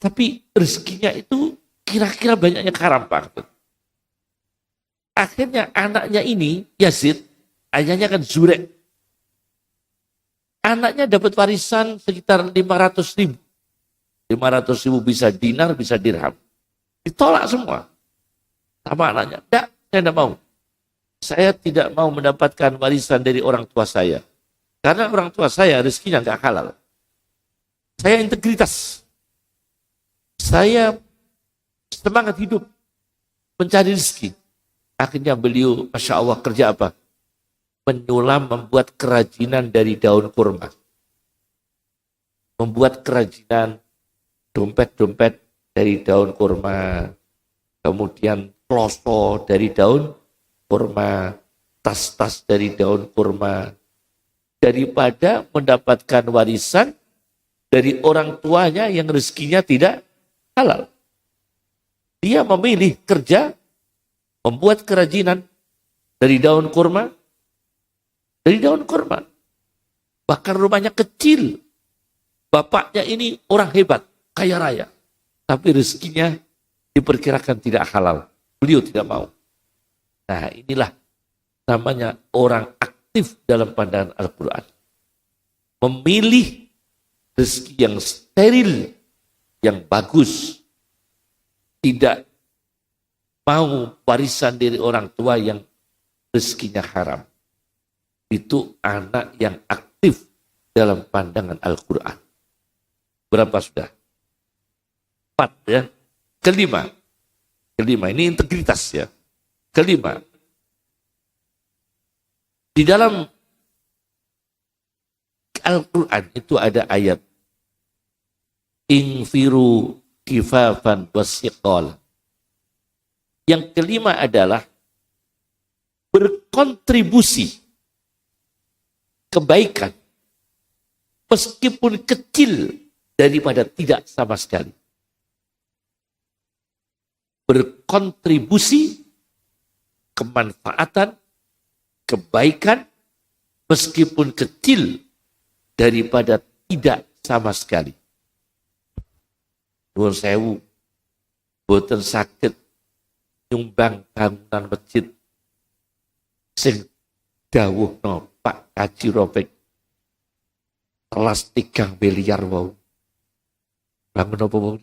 Tapi rezekinya itu kira-kira banyaknya haram, Pak. Akhirnya anaknya ini, Yazid, ayahnya kan Zurek. Anaknya dapat warisan sekitar 500 ribu. 500 ribu bisa dinar, bisa dirham. Ditolak semua. Sama anaknya. Tidak, saya tidak mau. Saya tidak mau mendapatkan warisan dari orang tua saya. Karena orang tua saya rezekinya nggak halal. Saya integritas. Saya semangat hidup. Mencari rezeki. Akhirnya beliau, Masya Allah, kerja apa? Menyulam, membuat kerajinan dari daun kurma. Membuat kerajinan dompet-dompet dari daun kurma. Kemudian ploso dari daun kurma. Tas-tas dari daun kurma. Daripada mendapatkan warisan dari orang tuanya yang rezekinya tidak halal. Dia memilih kerja, membuat kerajinan dari daun kurma. Dari daun kurma. Bahkan rumahnya kecil. Bapaknya ini orang hebat, kaya raya. Tapi rezekinya diperkirakan tidak halal. Beliau tidak mau. Nah, inilah namanya orang aktif dalam pandangan Al-Quran. Memilih rezeki yang steril, yang bagus. Tidak mau warisan dari orang tua yang rezekinya haram. Itu anak yang aktif dalam pandangan Al-Quran. Berapa sudah? 4 ya. Kelima, ini integritas ya. Kelima, di dalam Al-Quran itu ada ayat infiru kifafan wasiqal. Yang kelima adalah berkontribusi kebaikan meskipun kecil daripada tidak sama sekali. Berkontribusi kemanfaatan, kebaikan meskipun kecil daripada tidak sama sekali. Nuwun sewu, boten sakit nyumbang bangunan masjid sing dawuhna Pak Kaji Robek telas 3 miliar wau. Bangun apa wau?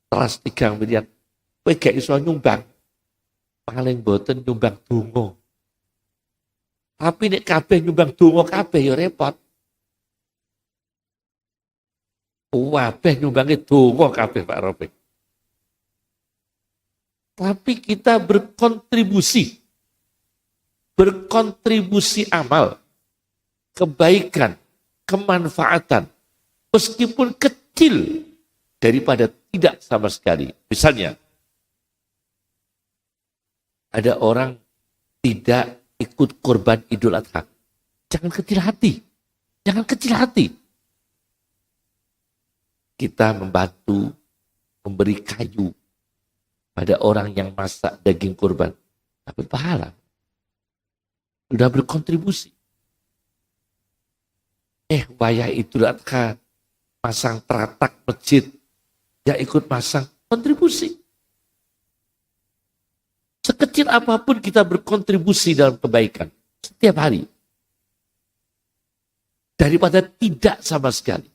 Telas 3 miliar. Kowe gak iso nyumbang. Paling boten nyumbang donga. Tapi nek kabeh nyumbang donga kabeh ya repot. Kabeh nyumbangi donga kabeh Pak Robek. Tapi kita berkontribusi amal, kebaikan, kemanfaatan, meskipun kecil daripada tidak sama sekali. Misalnya, ada orang tidak ikut kurban Idul Adha. Jangan kecil hati. Jangan kecil hati. Kita membantu, memberi kayu pada orang yang masak daging kurban. Dapat pahala. Sudah berkontribusi. Wayah Idul Adha pasang teratak masjid. Ya ikut pasang kontribusi. Sekecil apapun kita berkontribusi dalam kebaikan. Setiap hari. Daripada tidak sama sekali.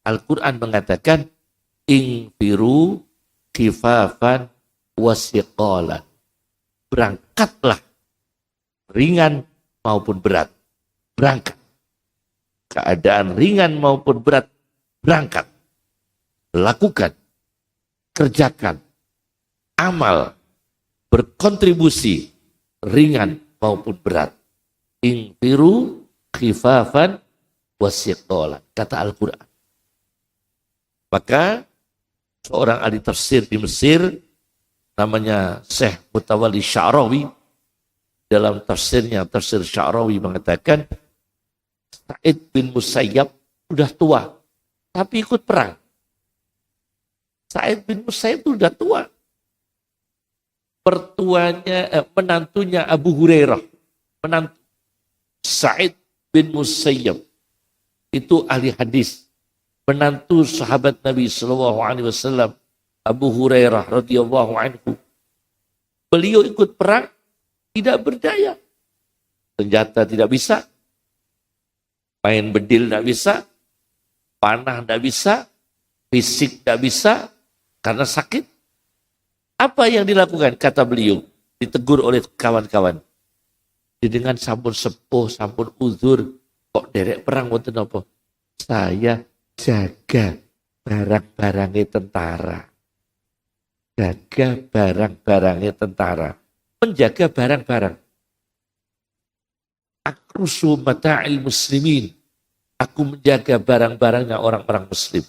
Al-Quran mengatakan, infiru kifafan wasiqalan. Berangkatlah. Ringan maupun berat. Berangkat. Keadaan ringan maupun berat. Berangkat. Lakukan. Kerjakan. Amal. Berkontribusi ringan maupun berat. Infiru khifafan wasiqalan. Kata Al-Quran. Maka seorang ahli tafsir di Mesir namanya Syekh Mutawalli Sya'rawi dalam tafsirnya, tafsir Sya'rawi mengatakan Sa'id bin Musayyab sudah tua tapi ikut perang. Sa'id bin Musayyab itu sudah tua. Menantunya Abu Hurairah, menantu Sa'id bin Musayyab itu ahli hadis, menantu sahabat Nabi Sallallahu Alaihi Wasallam Abu Hurairah radhiyallahu anhu. Beliau ikut perang tidak berdaya, senjata tidak bisa, main bedil tidak bisa, panah tidak bisa, fisik tidak bisa karena sakit. Apa yang dilakukan? Kata beliau, ditegur oleh kawan-kawan. Dengan sampun sepuh, sampun uzur, kok derek perang wonten apa? Saya jaga barang-barangnya tentara. Jaga barang-barangnya tentara. Menjaga barang-barang. Akrusu mata'il muslimin. Aku menjaga barang-barangnya orang-orang muslim.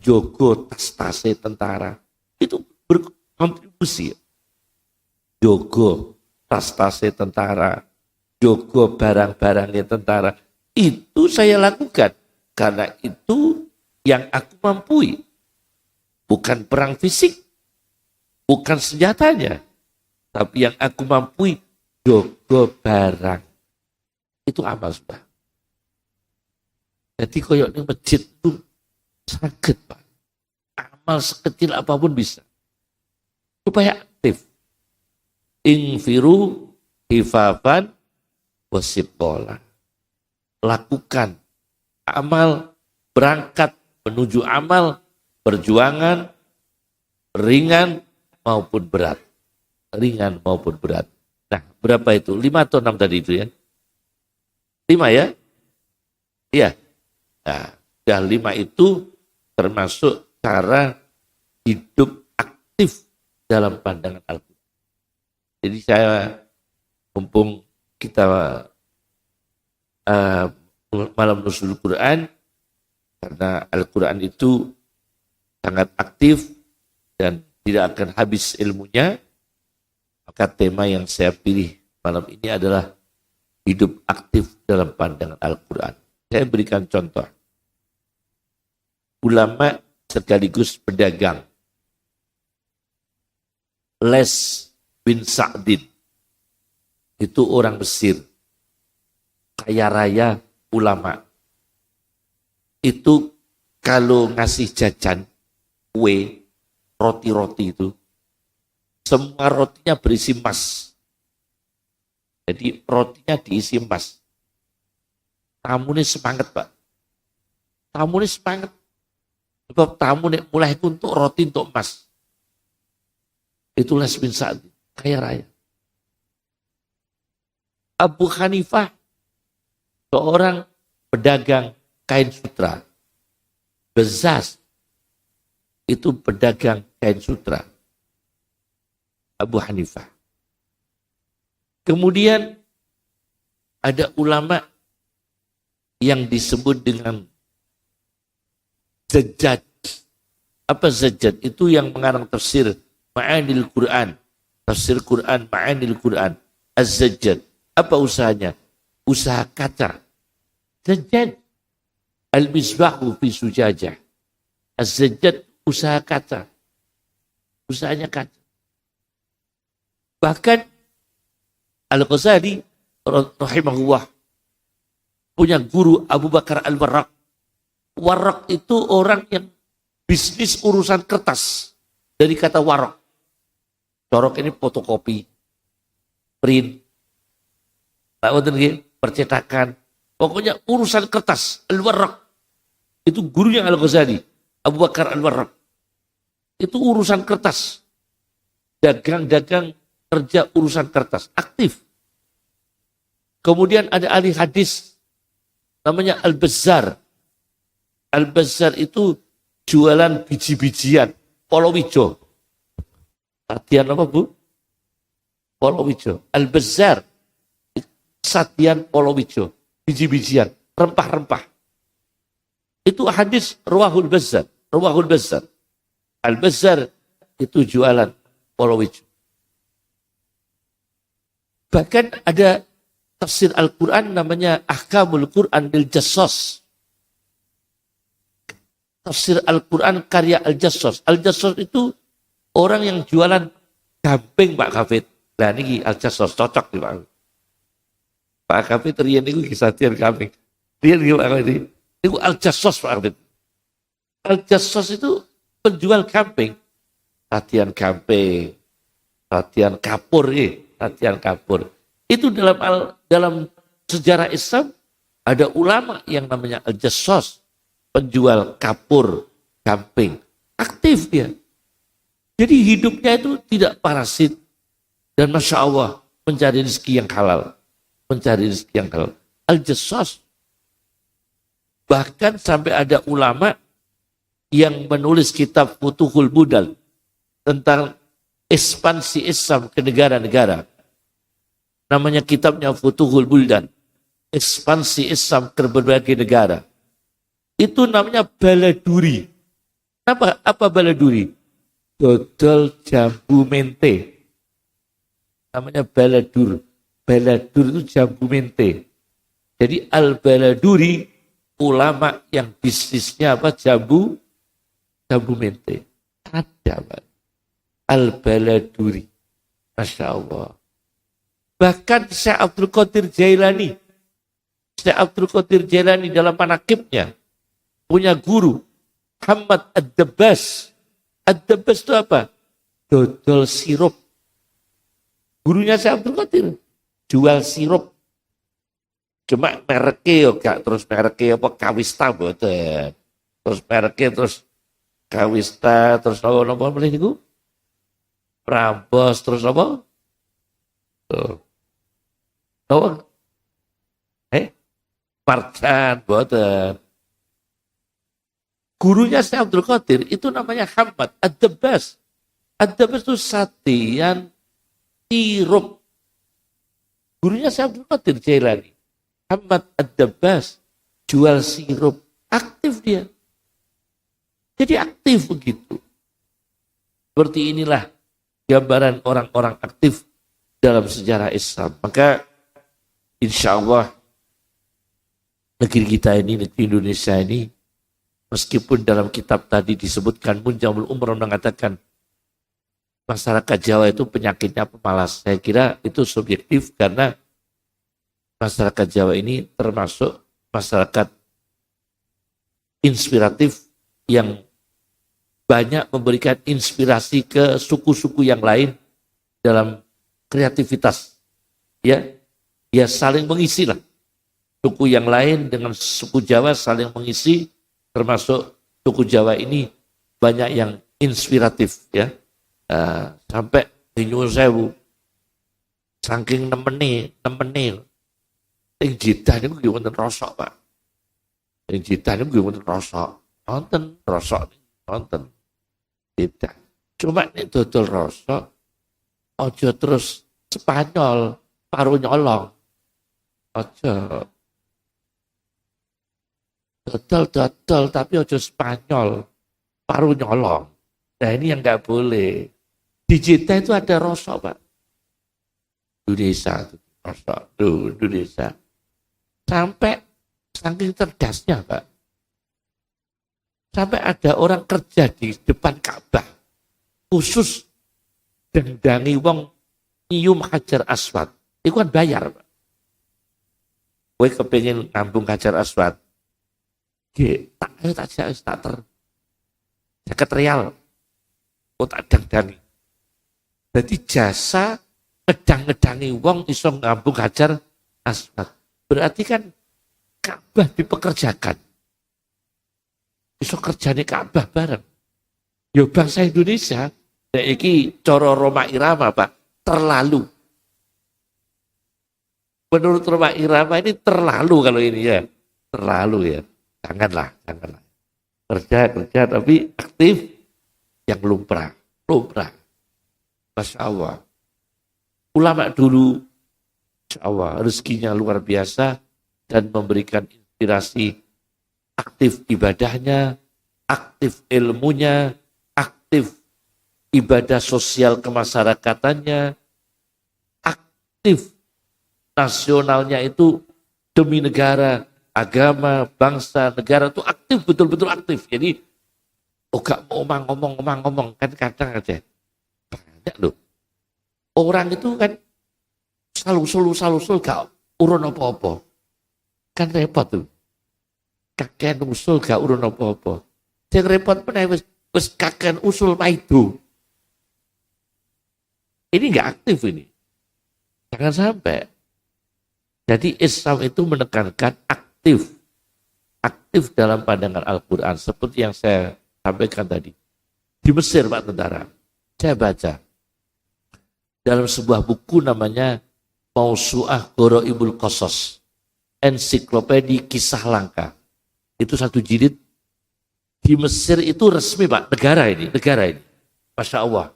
Jogo tas-tasnya tentara. Itu berkontribusi. Jogo tas-tasnya tentara. Jogo barang-barangnya tentara. Itu saya lakukan. Karena itu yang aku mampu. Bukan perang fisik. Bukan senjatanya. Tapi yang aku mampu jogo barang. Itu amal sudah. Jadi koyok ini masjid itu sakit Pak. Amal sekecil apapun bisa. Supaya aktif. Infiru hifafan wasibtola. Lakukan amal, berangkat menuju amal, perjuangan, ringan maupun berat. Ringan maupun berat. Nah, berapa itu? 5 atau 6 tadi itu ya? 5 ya? Iya. Nah, sudah 5 itu termasuk cara hidup aktif dalam pandangan Al-Quran. Jadi saya, mumpung kita malam Nuzul Quran, karena Al-Quran itu sangat aktif dan tidak akan habis ilmunya, maka tema yang saya pilih malam ini adalah hidup aktif dalam pandangan Al-Quran. Saya berikan contoh. Ulama sekaligus pedagang. Les bin Sa'din. Itu orang Mesir. Kaya raya ulama. Itu kalau ngasih jajan, kue, roti-roti itu, semua rotinya berisi emas. Jadi rotinya diisi emas. Tamunya semangat Pak. Tamunya semangat. Sebab tamu mulai untuk roti untuk emas. Itu Les bin Sa'din, kaya raya. Abu Hanifah, seorang pedagang kain sutra. Bezas, itu pedagang kain sutra. Abu Hanifah. Kemudian ada ulama yang disebut dengan Zajjaj. Apa Zajjaj? Itu yang mengarang tafsir Ma'anil Quran. Tafsir Quran, Ma'anil Quran. Az-Zajjaj. Apa usahanya? Usaha kaca. Zajjaj. Al-Misbahu fi Sujajah. Az-Zajjaj usaha kaca. Usahanya kaca. Bahkan Al-Ghazali rahimahullah punya guru Abu Bakar Al-Warraq. Warraq itu orang yang bisnis urusan kertas. Dari kata warraq. Corok ini fotokopi, print, percetakan. Pokoknya urusan kertas. Al-Warraq. Itu gurunya Al-Ghazali. Abu Bakar Al-Warraq. Itu urusan kertas. Dagang-dagang kerja urusan kertas. Aktif. Kemudian ada ahli hadis. Namanya Al-Bazzar. Al-Bazzar itu jualan biji-bijian. Polowijo. Sadian apa Bu? Polowijo. Al-Bazzar. Sadian Polowijo. Biji-bijian. Rempah-rempah. Itu hadis Ruwahul Bazzar. Ruwahul Bazzar. Al-Bazzar itu jualan Polowijo. Bahkan ada tafsir Al-Quran namanya Ahkamul Quran lil Jassos. Tafsir Al-Quran karya Al-Jassos. Al-Jassos itu orang yang jualan gamping Pak Kafid. Nah ini Al-Jassos cocok nih Pak. Pak Kafid rian itu kisah tian gamping. Rian Pak Kafid. Itu Al-Jassos Pak Kafid. Al-Jassos itu penjual gamping. Latihan gamping, latihan kapur, latihan kapur. Itu dalam sejarah Islam ada ulama yang namanya Al-Jassos, penjual kapur, gamping. Aktif dia. Jadi hidupnya itu tidak parasit. Dan Masya Allah mencari rezeki yang halal. Mencari rezeki yang halal. Al-Jassos. Bahkan sampai ada ulama yang menulis kitab Futuhul Budal tentang ekspansi Islam ke negara-negara. Namanya kitabnya Futuhul Buldan. Ekspansi Islam ke berbagai negara. Itu namanya baladuri. Apa baladuri? Dodol jambu mente. Namanya baladur. Baladur itu jambu mente. Jadi al-baladuri ulama yang bisnisnya apa? Jambu mente. Ada Pak. Al-baladuri. Masya Allah. Bahkan Syekh Abdul Qadir Jailani. Syekh Abdul Qadir Jailani dalam manaqibnya punya guru Muhammad Ad-Dabbas. Ad-Dabbas itu apa? Dodol sirup. Gurunya Syekh Abdul Qadir jual sirup. Cuma mereknya gak terus mereknya apa Kawista boten. Terus mereknya terus Kawista terus apa boleh niku? Rambos terus apa? Tuh. Apa? Marjan boten. Gurunya Syekh Abdul Qadir itu namanya Muhammad Ad-Dabbas. Ad-Dabbas itu satian sirup. Gurunya Syekh Abdul Qadir Jailani. Muhammad Ad-Dabbas jual sirup. Aktif dia. Jadi aktif begitu. Seperti inilah gambaran orang-orang aktif dalam sejarah Islam. Maka insya Allah negeri kita ini, negeri Indonesia ini, meskipun dalam kitab tadi disebutkan Munjamul Umroh mengatakan masyarakat Jawa itu penyakitnya pemalas. Saya kira itu subjektif karena masyarakat Jawa ini termasuk masyarakat inspiratif yang banyak memberikan inspirasi ke suku-suku yang lain dalam kreativitas. Ya saling mengisi lah. Suku yang lain dengan suku Jawa saling mengisi, termasuk suku Jawa ini banyak yang inspiratif ya. Sampai di Nyuwun Sewu saking nemeni yang jidah niku nggih wonten rosok, Pak. Yang jidah niku nggih wonten rosok. Nonton rosok nonton. Jidah. Cuma nek dodol rosok aja terus Spanyol paru nyolong. Aja. Dodol tapi aja Spanyol paru nyolong. Nah ini yang nggak boleh. Di Jeddah itu ada rosok, Pak. Indonesia itu rosok. Tuh, Indonesia. Sampai saking cerdasnya, Pak. Sampai ada orang kerja di depan Ka'bah. Khusus dendangi wong nyium Hajar Aswad. Itu kan bayar, Pak. Kowe kepengin ngambung Hajar Aswad. Tak ter. 50 rial. Tak dang-dangi. Jadi jasa ngedang-ngedangi wong iso ngambung Hajar Aswad. Berarti kan Ka'bah dipekerjakan. Iso kerjane Ka'bah bareng. Yo bangsa Indonesia, ya iki cara Roma Irama, Pak, terlalu. Menurut Roma Irama ini terlalu kalau ini ya. Terlalu ya. Janganlah. Kerja tapi aktif yang lumrah. Masya Allah. Ulama dulu, Masya Allah, rezekinya luar biasa dan memberikan inspirasi aktif ibadahnya, aktif ilmunya, aktif ibadah sosial kemasyarakatannya, aktif nasionalnya itu demi negara, agama, bangsa, negara itu aktif, betul-betul aktif. Jadi gak mau ngomong kan kadang aja banyak loh orang itu kan selalu gak urun apa-apa kan repot tuh kakek usul gak urun apa-apa Sing repot meneh wis kakean usul maido. Ini enggak aktif ini. Jangan sampai. Jadi Islam itu menekankan aktif. Aktif dalam pandangan Al-Quran. Seperti yang saya sampaikan tadi. Di Mesir, Pak Tentara. Saya baca. Dalam sebuah buku namanya Mausu'ah Gharaibul Qasas. Ensiklopedi Kisah Langka. Itu satu jilid. Di Mesir itu resmi, Pak. Negara ini. Masya Allah.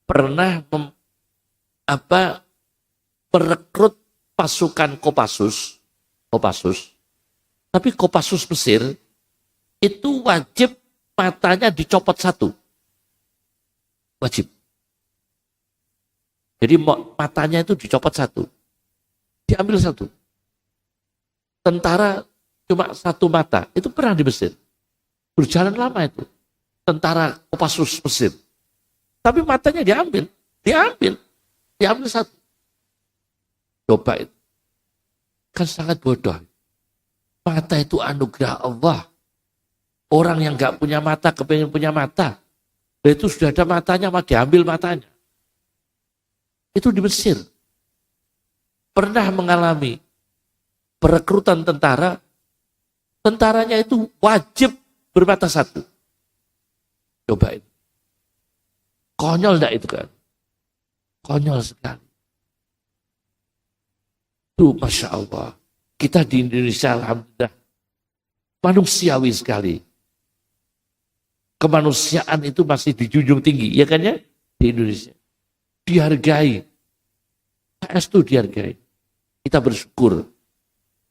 Pernah merekrut pasukan Kopassus, tapi Kopassus Mesir itu wajib matanya dicopot satu. Wajib. Jadi matanya itu dicopot satu. Diambil satu. Tentara cuma satu mata. Itu pernah di Mesir. Berjalan lama itu. Tentara Kopassus Mesir. Tapi matanya diambil satu. Coba itu. Kan sangat bodoh. Mata itu anugerah Allah. Orang yang gak punya mata, kepengen punya mata. Itu sudah ada matanya, maka diambil matanya. Itu di Mesir. Pernah mengalami perekrutan tentara. Tentaranya itu wajib bermata satu. Coba itu. Konyol enggak itu kan? Konyol sekali. Tuh, Masya Allah. Kita di Indonesia, alhamdulillah, manusiawi sekali. Kemanusiaan itu masih dijunjung tinggi, ya kan ya? Di Indonesia. Dihargai. PS itu dihargai. Kita bersyukur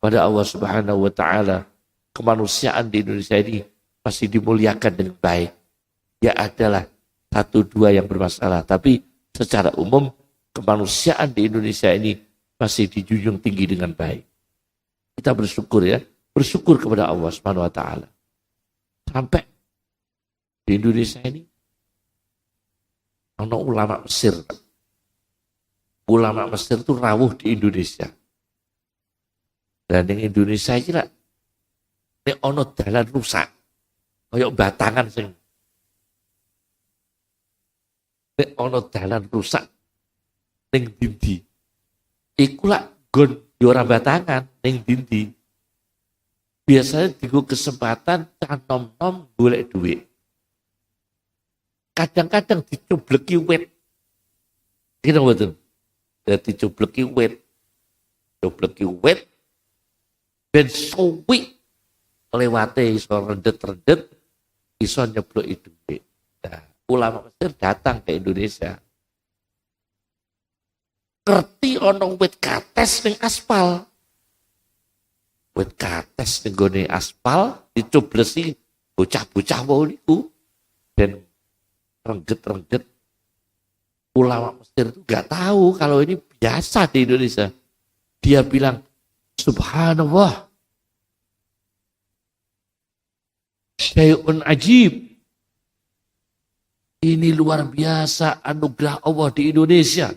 pada Allah Subhanahu wa Ta'ala. Kemanusiaan di Indonesia ini masih dimuliakan dengan baik. Ya adalah satu dua yang bermasalah, tapi secara umum kemanusiaan di Indonesia ini masih dijunjung tinggi dengan baik. Kita bersyukur ya, bersyukur kepada Allah Subhanahu wa Ta'ala. Sampai di Indonesia ini ada ulama Mesir. Ulama Mesir itu rawuh di Indonesia. Dan di Indonesia ini lah, ini ono dalan rusak. Kayak batangan sing nek ana dalan rusak ning dindi iku lak nggon yo ora batangan ning dindi biasanya digo kesempatan cah nom-nom golek duit kadang-kadang dicobleki wit gitu mboten dadi cobleki wit ben suwi lewate iso rendet-rendet iso nyebloki duit. Nah, ulama Mesir datang ke Indonesia. Ngerti ono wit kates ning aspal. Wit kates ning gone aspal dicoblesi bocah-bocah wau niku dan rengget-rengget. Ulama Mesir itu enggak tahu kalau ini biasa di Indonesia. Dia bilang, subhanallah. Syai'un ajib. Ini luar biasa anugerah Allah di Indonesia.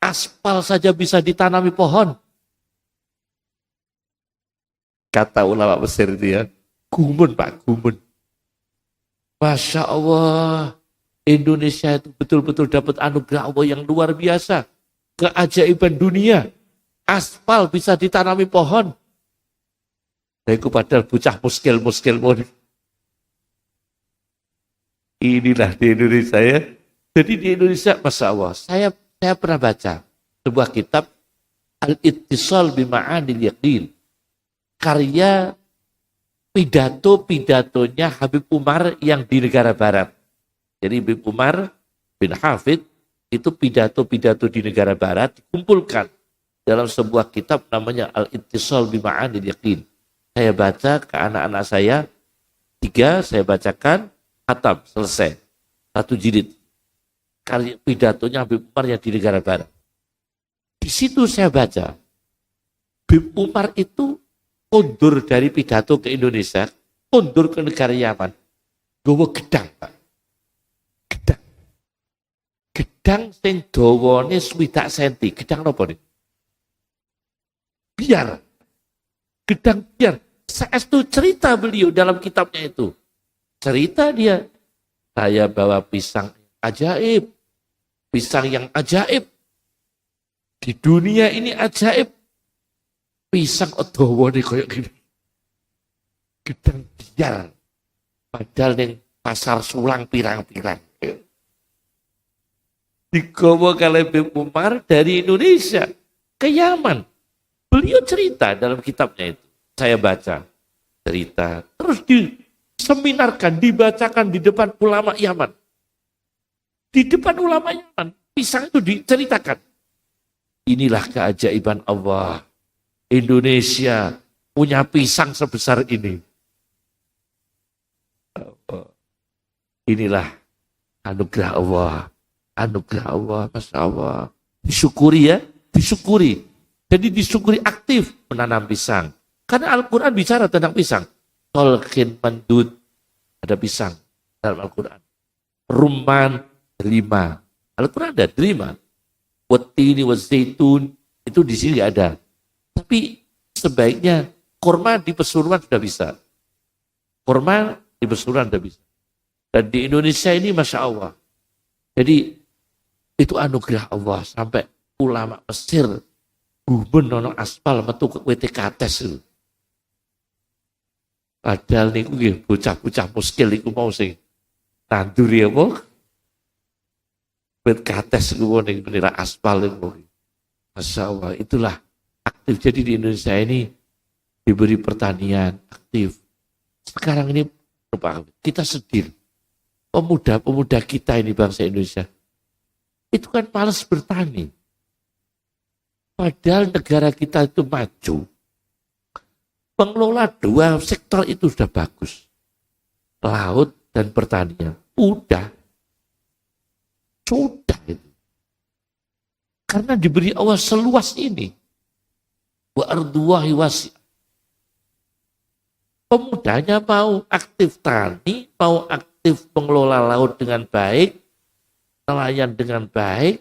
Aspal saja bisa ditanami pohon. Kata ulama Mesir itu ya. Gumun Pak, gumun. Masya Allah. Indonesia itu betul-betul dapat anugerah Allah yang luar biasa. Keajaiban dunia. Aspal bisa ditanami pohon. Dan itu padahal bocah muskil-muskil. Inilah di Indonesia ya. Jadi di Indonesia, Masya Allah, saya pernah baca sebuah kitab Al-Ittisal Bima'anil Yaqin. Karya pidato-pidatonya Habib Umar yang di negara barat. Jadi Habib Umar bin Hafid itu pidato-pidato di negara barat dikumpulkan dalam sebuah kitab namanya Al-Ittisal Bima'anil Yaqin. Saya baca ke anak-anak saya, 3 saya bacakan, khatam, selesai. 1 jilid. Karya pidatonya Habib Umar yang di negara barat. Di situ saya baca, Habib Umar itu kondur dari pidato ke Indonesia, kondur ke negara Yaman. Gawa gedang, Pak. Gedang. Gedang sing dawane 60 cm. Gedang apa nih? Biar. Gedang biar. Saestu cerita beliau dalam kitabnya itu. Cerita dia, saya bawa pisang ajaib, pisang yang ajaib. Di dunia ini ajaib. Pisang odowo nih kayak gini. Gedang biar. Padahal yang pasar sulang pirang-pirang. Digawa oleh Beb Umar dari Indonesia ke Yaman. Beliau cerita dalam kitabnya itu. Saya baca cerita. Terus diseminarkan, dibacakan di depan ulama Yaman. Di depan ulama Yaman, pisang itu diceritakan. Inilah keajaiban Allah. Indonesia punya pisang sebesar ini. Inilah anugerah Allah. Anugerah Allah, Masya Allah. Disyukuri ya, disyukuri. Jadi disyukuri aktif menanam pisang. Karena Al-Quran bicara tentang pisang. Tolkin mandud, ada pisang dalam Al-Quran. Rumman, delima. Al-Quran ada delima. Wattini wazzaitun, itu di sini nggak ada. Tapi sebaiknya kurma di Pesuruan sudah bisa. Kurma di Pesuruan sudah bisa. Dan di Indonesia ini Masya Allah. Jadi itu anugerah Allah sampai ulama Mesir guben ono aspal metu ke WTKTS itu. Padahal niku nggih bocah-bocah muskil iku mau sing tanduri apa? WTKTS iku ning menira aspal iku. Masya Allah, itulah aktif. Jadi di Indonesia ini diberi pertanian aktif. Sekarang ini kita sedih. Pemuda-pemuda kita ini bangsa Indonesia itu kan malas bertani. Padahal negara kita itu maju. Pengelola dua sektor itu sudah bagus. Laut dan pertanian. Sudah itu. Karena diberi Allah seluas ini. Wa ardullahi wasi'. Pemudanya mau aktif tani, mau aktif mengelola laut dengan baik, nelayan dengan baik,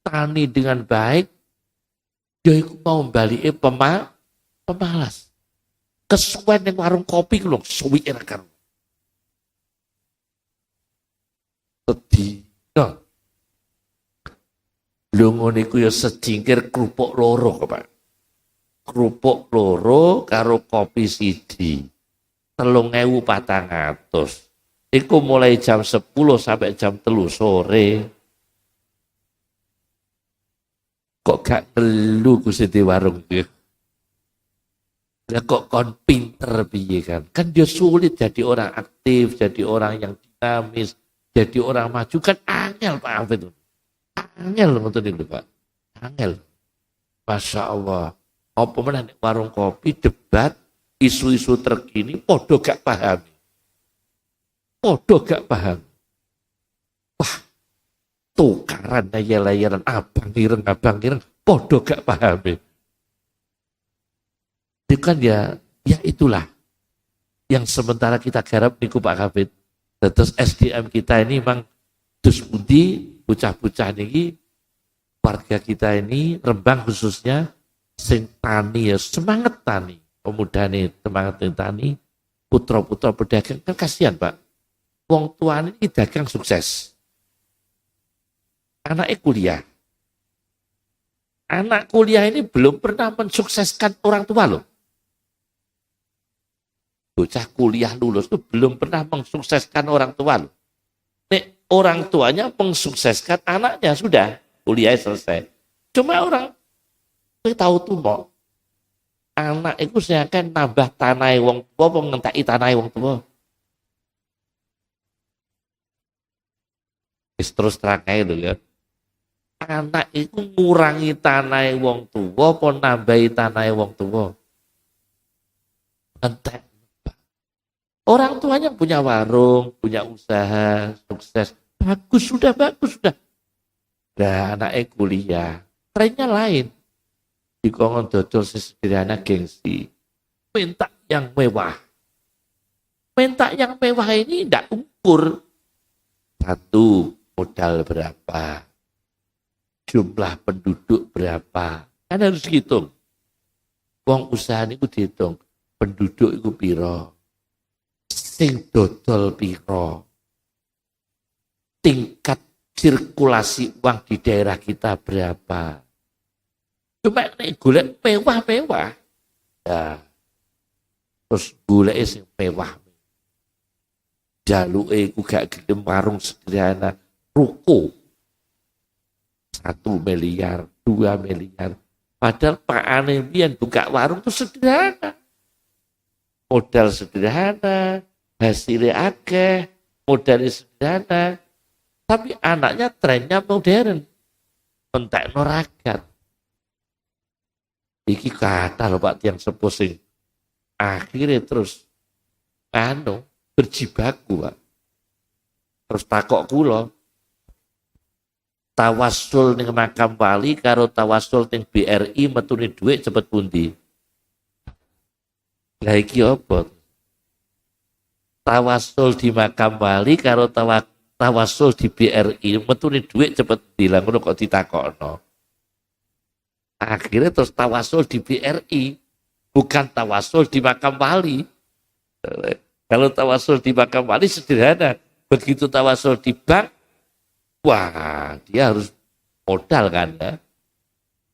tani dengan baik, ya iku mau balik pemalas. Kesuwen yang warung kopi lho, suwi enakan. Sedih. Nah. Lho ngono iku ya secingkir kerupuk loro, Pak. Kerupuk loro karo kopi siji. 3.400. Iku mulai jam 10 sampai jam 3 sore. Kok gak ngelu Gusti di warung iki? Lah kok kon pinter piye kan? Kan dia sulit jadi orang aktif, jadi orang yang dinamis, jadi orang maju kan angel Pak Hafid. Angel ngoten niku Pak. Angel. Masya Allah. Apa meneh warung kopi debat isu-isu terkini podo gak paham. Podo gak paham. Wah, tukaran layar-layaran abang ireng podo gak paham. Itu kan ya itulah yang sementara kita garap niku Pak Hafid. Terus SDM kita ini memang dus pundi bocah-bocah niki warga kita ini Rembang khususnya sing tani ya semangat tani, pemuda nih semangat tani, putra-putra pedagang kan kasihan Pak. Wong tua ini dagang sukses, anaknya kuliah. Anak kuliah ini belum pernah mensukseskan orang tua loh. Bocah kuliah lulus itu belum pernah mensukseskan orang tua loh. Nek orang tuanya mensukseskan anaknya sudah kuliah selesai. Cuma orang tahu tuh mau anak itu saya akan nambah tanah wong tua, mengentai tanah wong tua. Terus terang aja loh ya. Anak itu ngurangi tanah wong tua, apa nambahi tanah wong tua. Entek. Orang tuanya punya warung, punya usaha, sukses. Bagus sudah. Nah anaknya kuliah. Trennya lain. Dikongkon dodol sederhana gengsi. Minta yang mewah. Minta yang mewah ini tidak ukur. Satu, modal berapa. Jumlah penduduk berapa. Kan harus dihitung. Wong usaha itu dihitung. Penduduk itu piro. sing dodol piro, tingkat sirkulasi uang di daerah kita berapa. Cuma nek golek mewah-mewah, ya terus golek sing mewah. Jaluke ku gak gelem warung sederhana, ruko 1 miliar, 2 miliar. Padahal Pak Ane biyen buka warung itu sederhana. Modal sederhana, hasilnya akeh, modalnya sederhana. Tapi anaknya trennya modern. Entekno ragat. Iki kata lho Pak tiang sepuh sing akhirnya terus berjibaku Pak. Terus takok kula tawasul ning makam wali karo tawasul ning BRI metune dhuwit cepet pundi? Lah iki apa? Tawasul di makam wali karo tawasul di BRI metune dhuwit cepet pundi? Lah ngono kok ditakokno. Akhirnya terus tawasul di BRI, bukan tawasul di makam wali. Kalau tawasul di makam wali sederhana, begitu tawasul di bank, wah dia harus modal kan ya.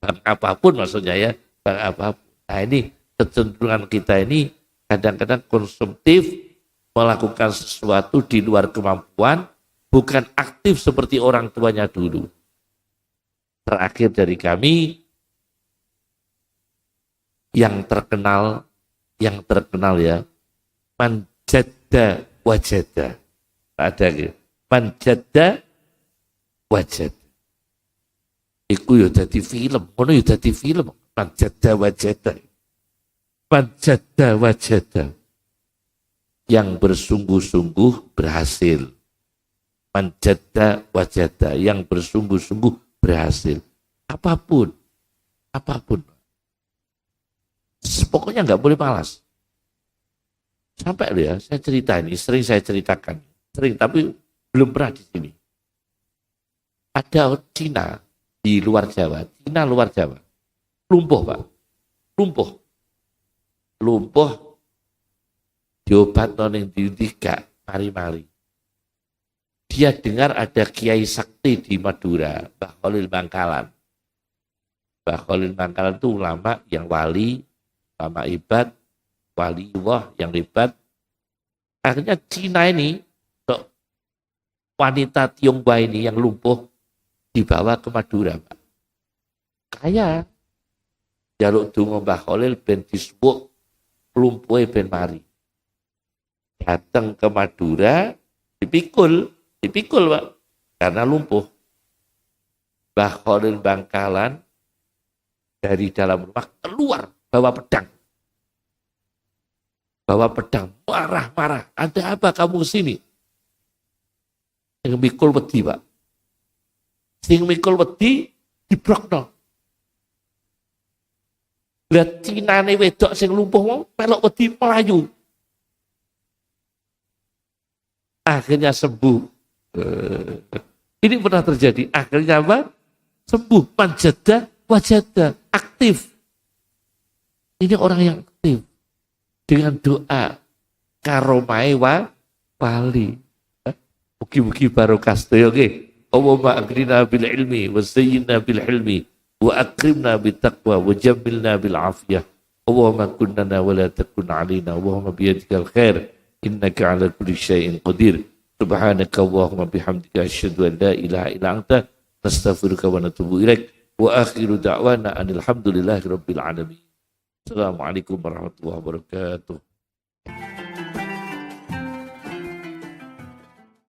Bank apapun maksudnya ya, bank apapun. Nah ini kecenderungan kita ini kadang-kadang konsumtif, melakukan sesuatu di luar kemampuan, bukan aktif seperti orang tuanya dulu. Terakhir dari kami, yang terkenal ya, manjadda wajada. Ada gitu. Manjadda wajada. Iku ya dadi film, ngono ya dadi film. Manjadda wajada. Manjadda wajada. Yang bersungguh-sungguh berhasil. Manjadda wajada. Yang bersungguh-sungguh berhasil. Apapun. Pokoknya nggak boleh malas. Sampai loh ya, saya cerita ini, sering saya ceritakan. Sering, tapi belum pernah di sini. Ada Cina di luar Jawa, Cina luar Jawa. Lumpuh Pak, lumpuh. Diobat noning diutika, mari-mari. Dia dengar ada Kiai Sakti di Madura, Mbah Khalil Bangkalan. Mbah Khalil Bangkalan itu ulama yang wali, ulama ibad, waliullah yang hebat. Akhirnya Cina ini, wanita Tionghoa ini yang lumpuh, dibawa ke Madura, Pak. Kaya, jaluk dungo Mbah Khalil ben disebut lumpuh ben mari. Datang ke Madura, dipikul Pak, karena lumpuh. Mbah Khalil Bangkalan dari dalam rumah keluar, bawa pedang, marah-marah. Ada apa kamu sini? Yang mikul wedi Pak. Sing mikul wedi dibrokno. Lihat Cinane wedok sing lumpuh mau melok wedi melayu. Akhirnya sembuh. Ini pernah terjadi. Akhirnya apa? Sembuh. Manjada wajada. Aktif. Ini orang yang aktif. Dengan doa karomai wali. Mugi-mugi barokah sedaya nggih. Allahumma agrina bil ilmi wa zayyinna bil hilmi wa akrimna bit taqwa wa jammilna bil afiyah. Allahumma kun lana wa la takun alaina. Allahumma biyadikal khair innaka ala kulli syai'in qadir. Subhanaka Allahumma bihamdika asyhadu an la ilaha illa anta nastaghfiruka wa natubu ilaik. Wa akhiru da'wana anil hamdulillahi rabbil alamin. Assalamualaikum warahmatullahi wabarakatuh.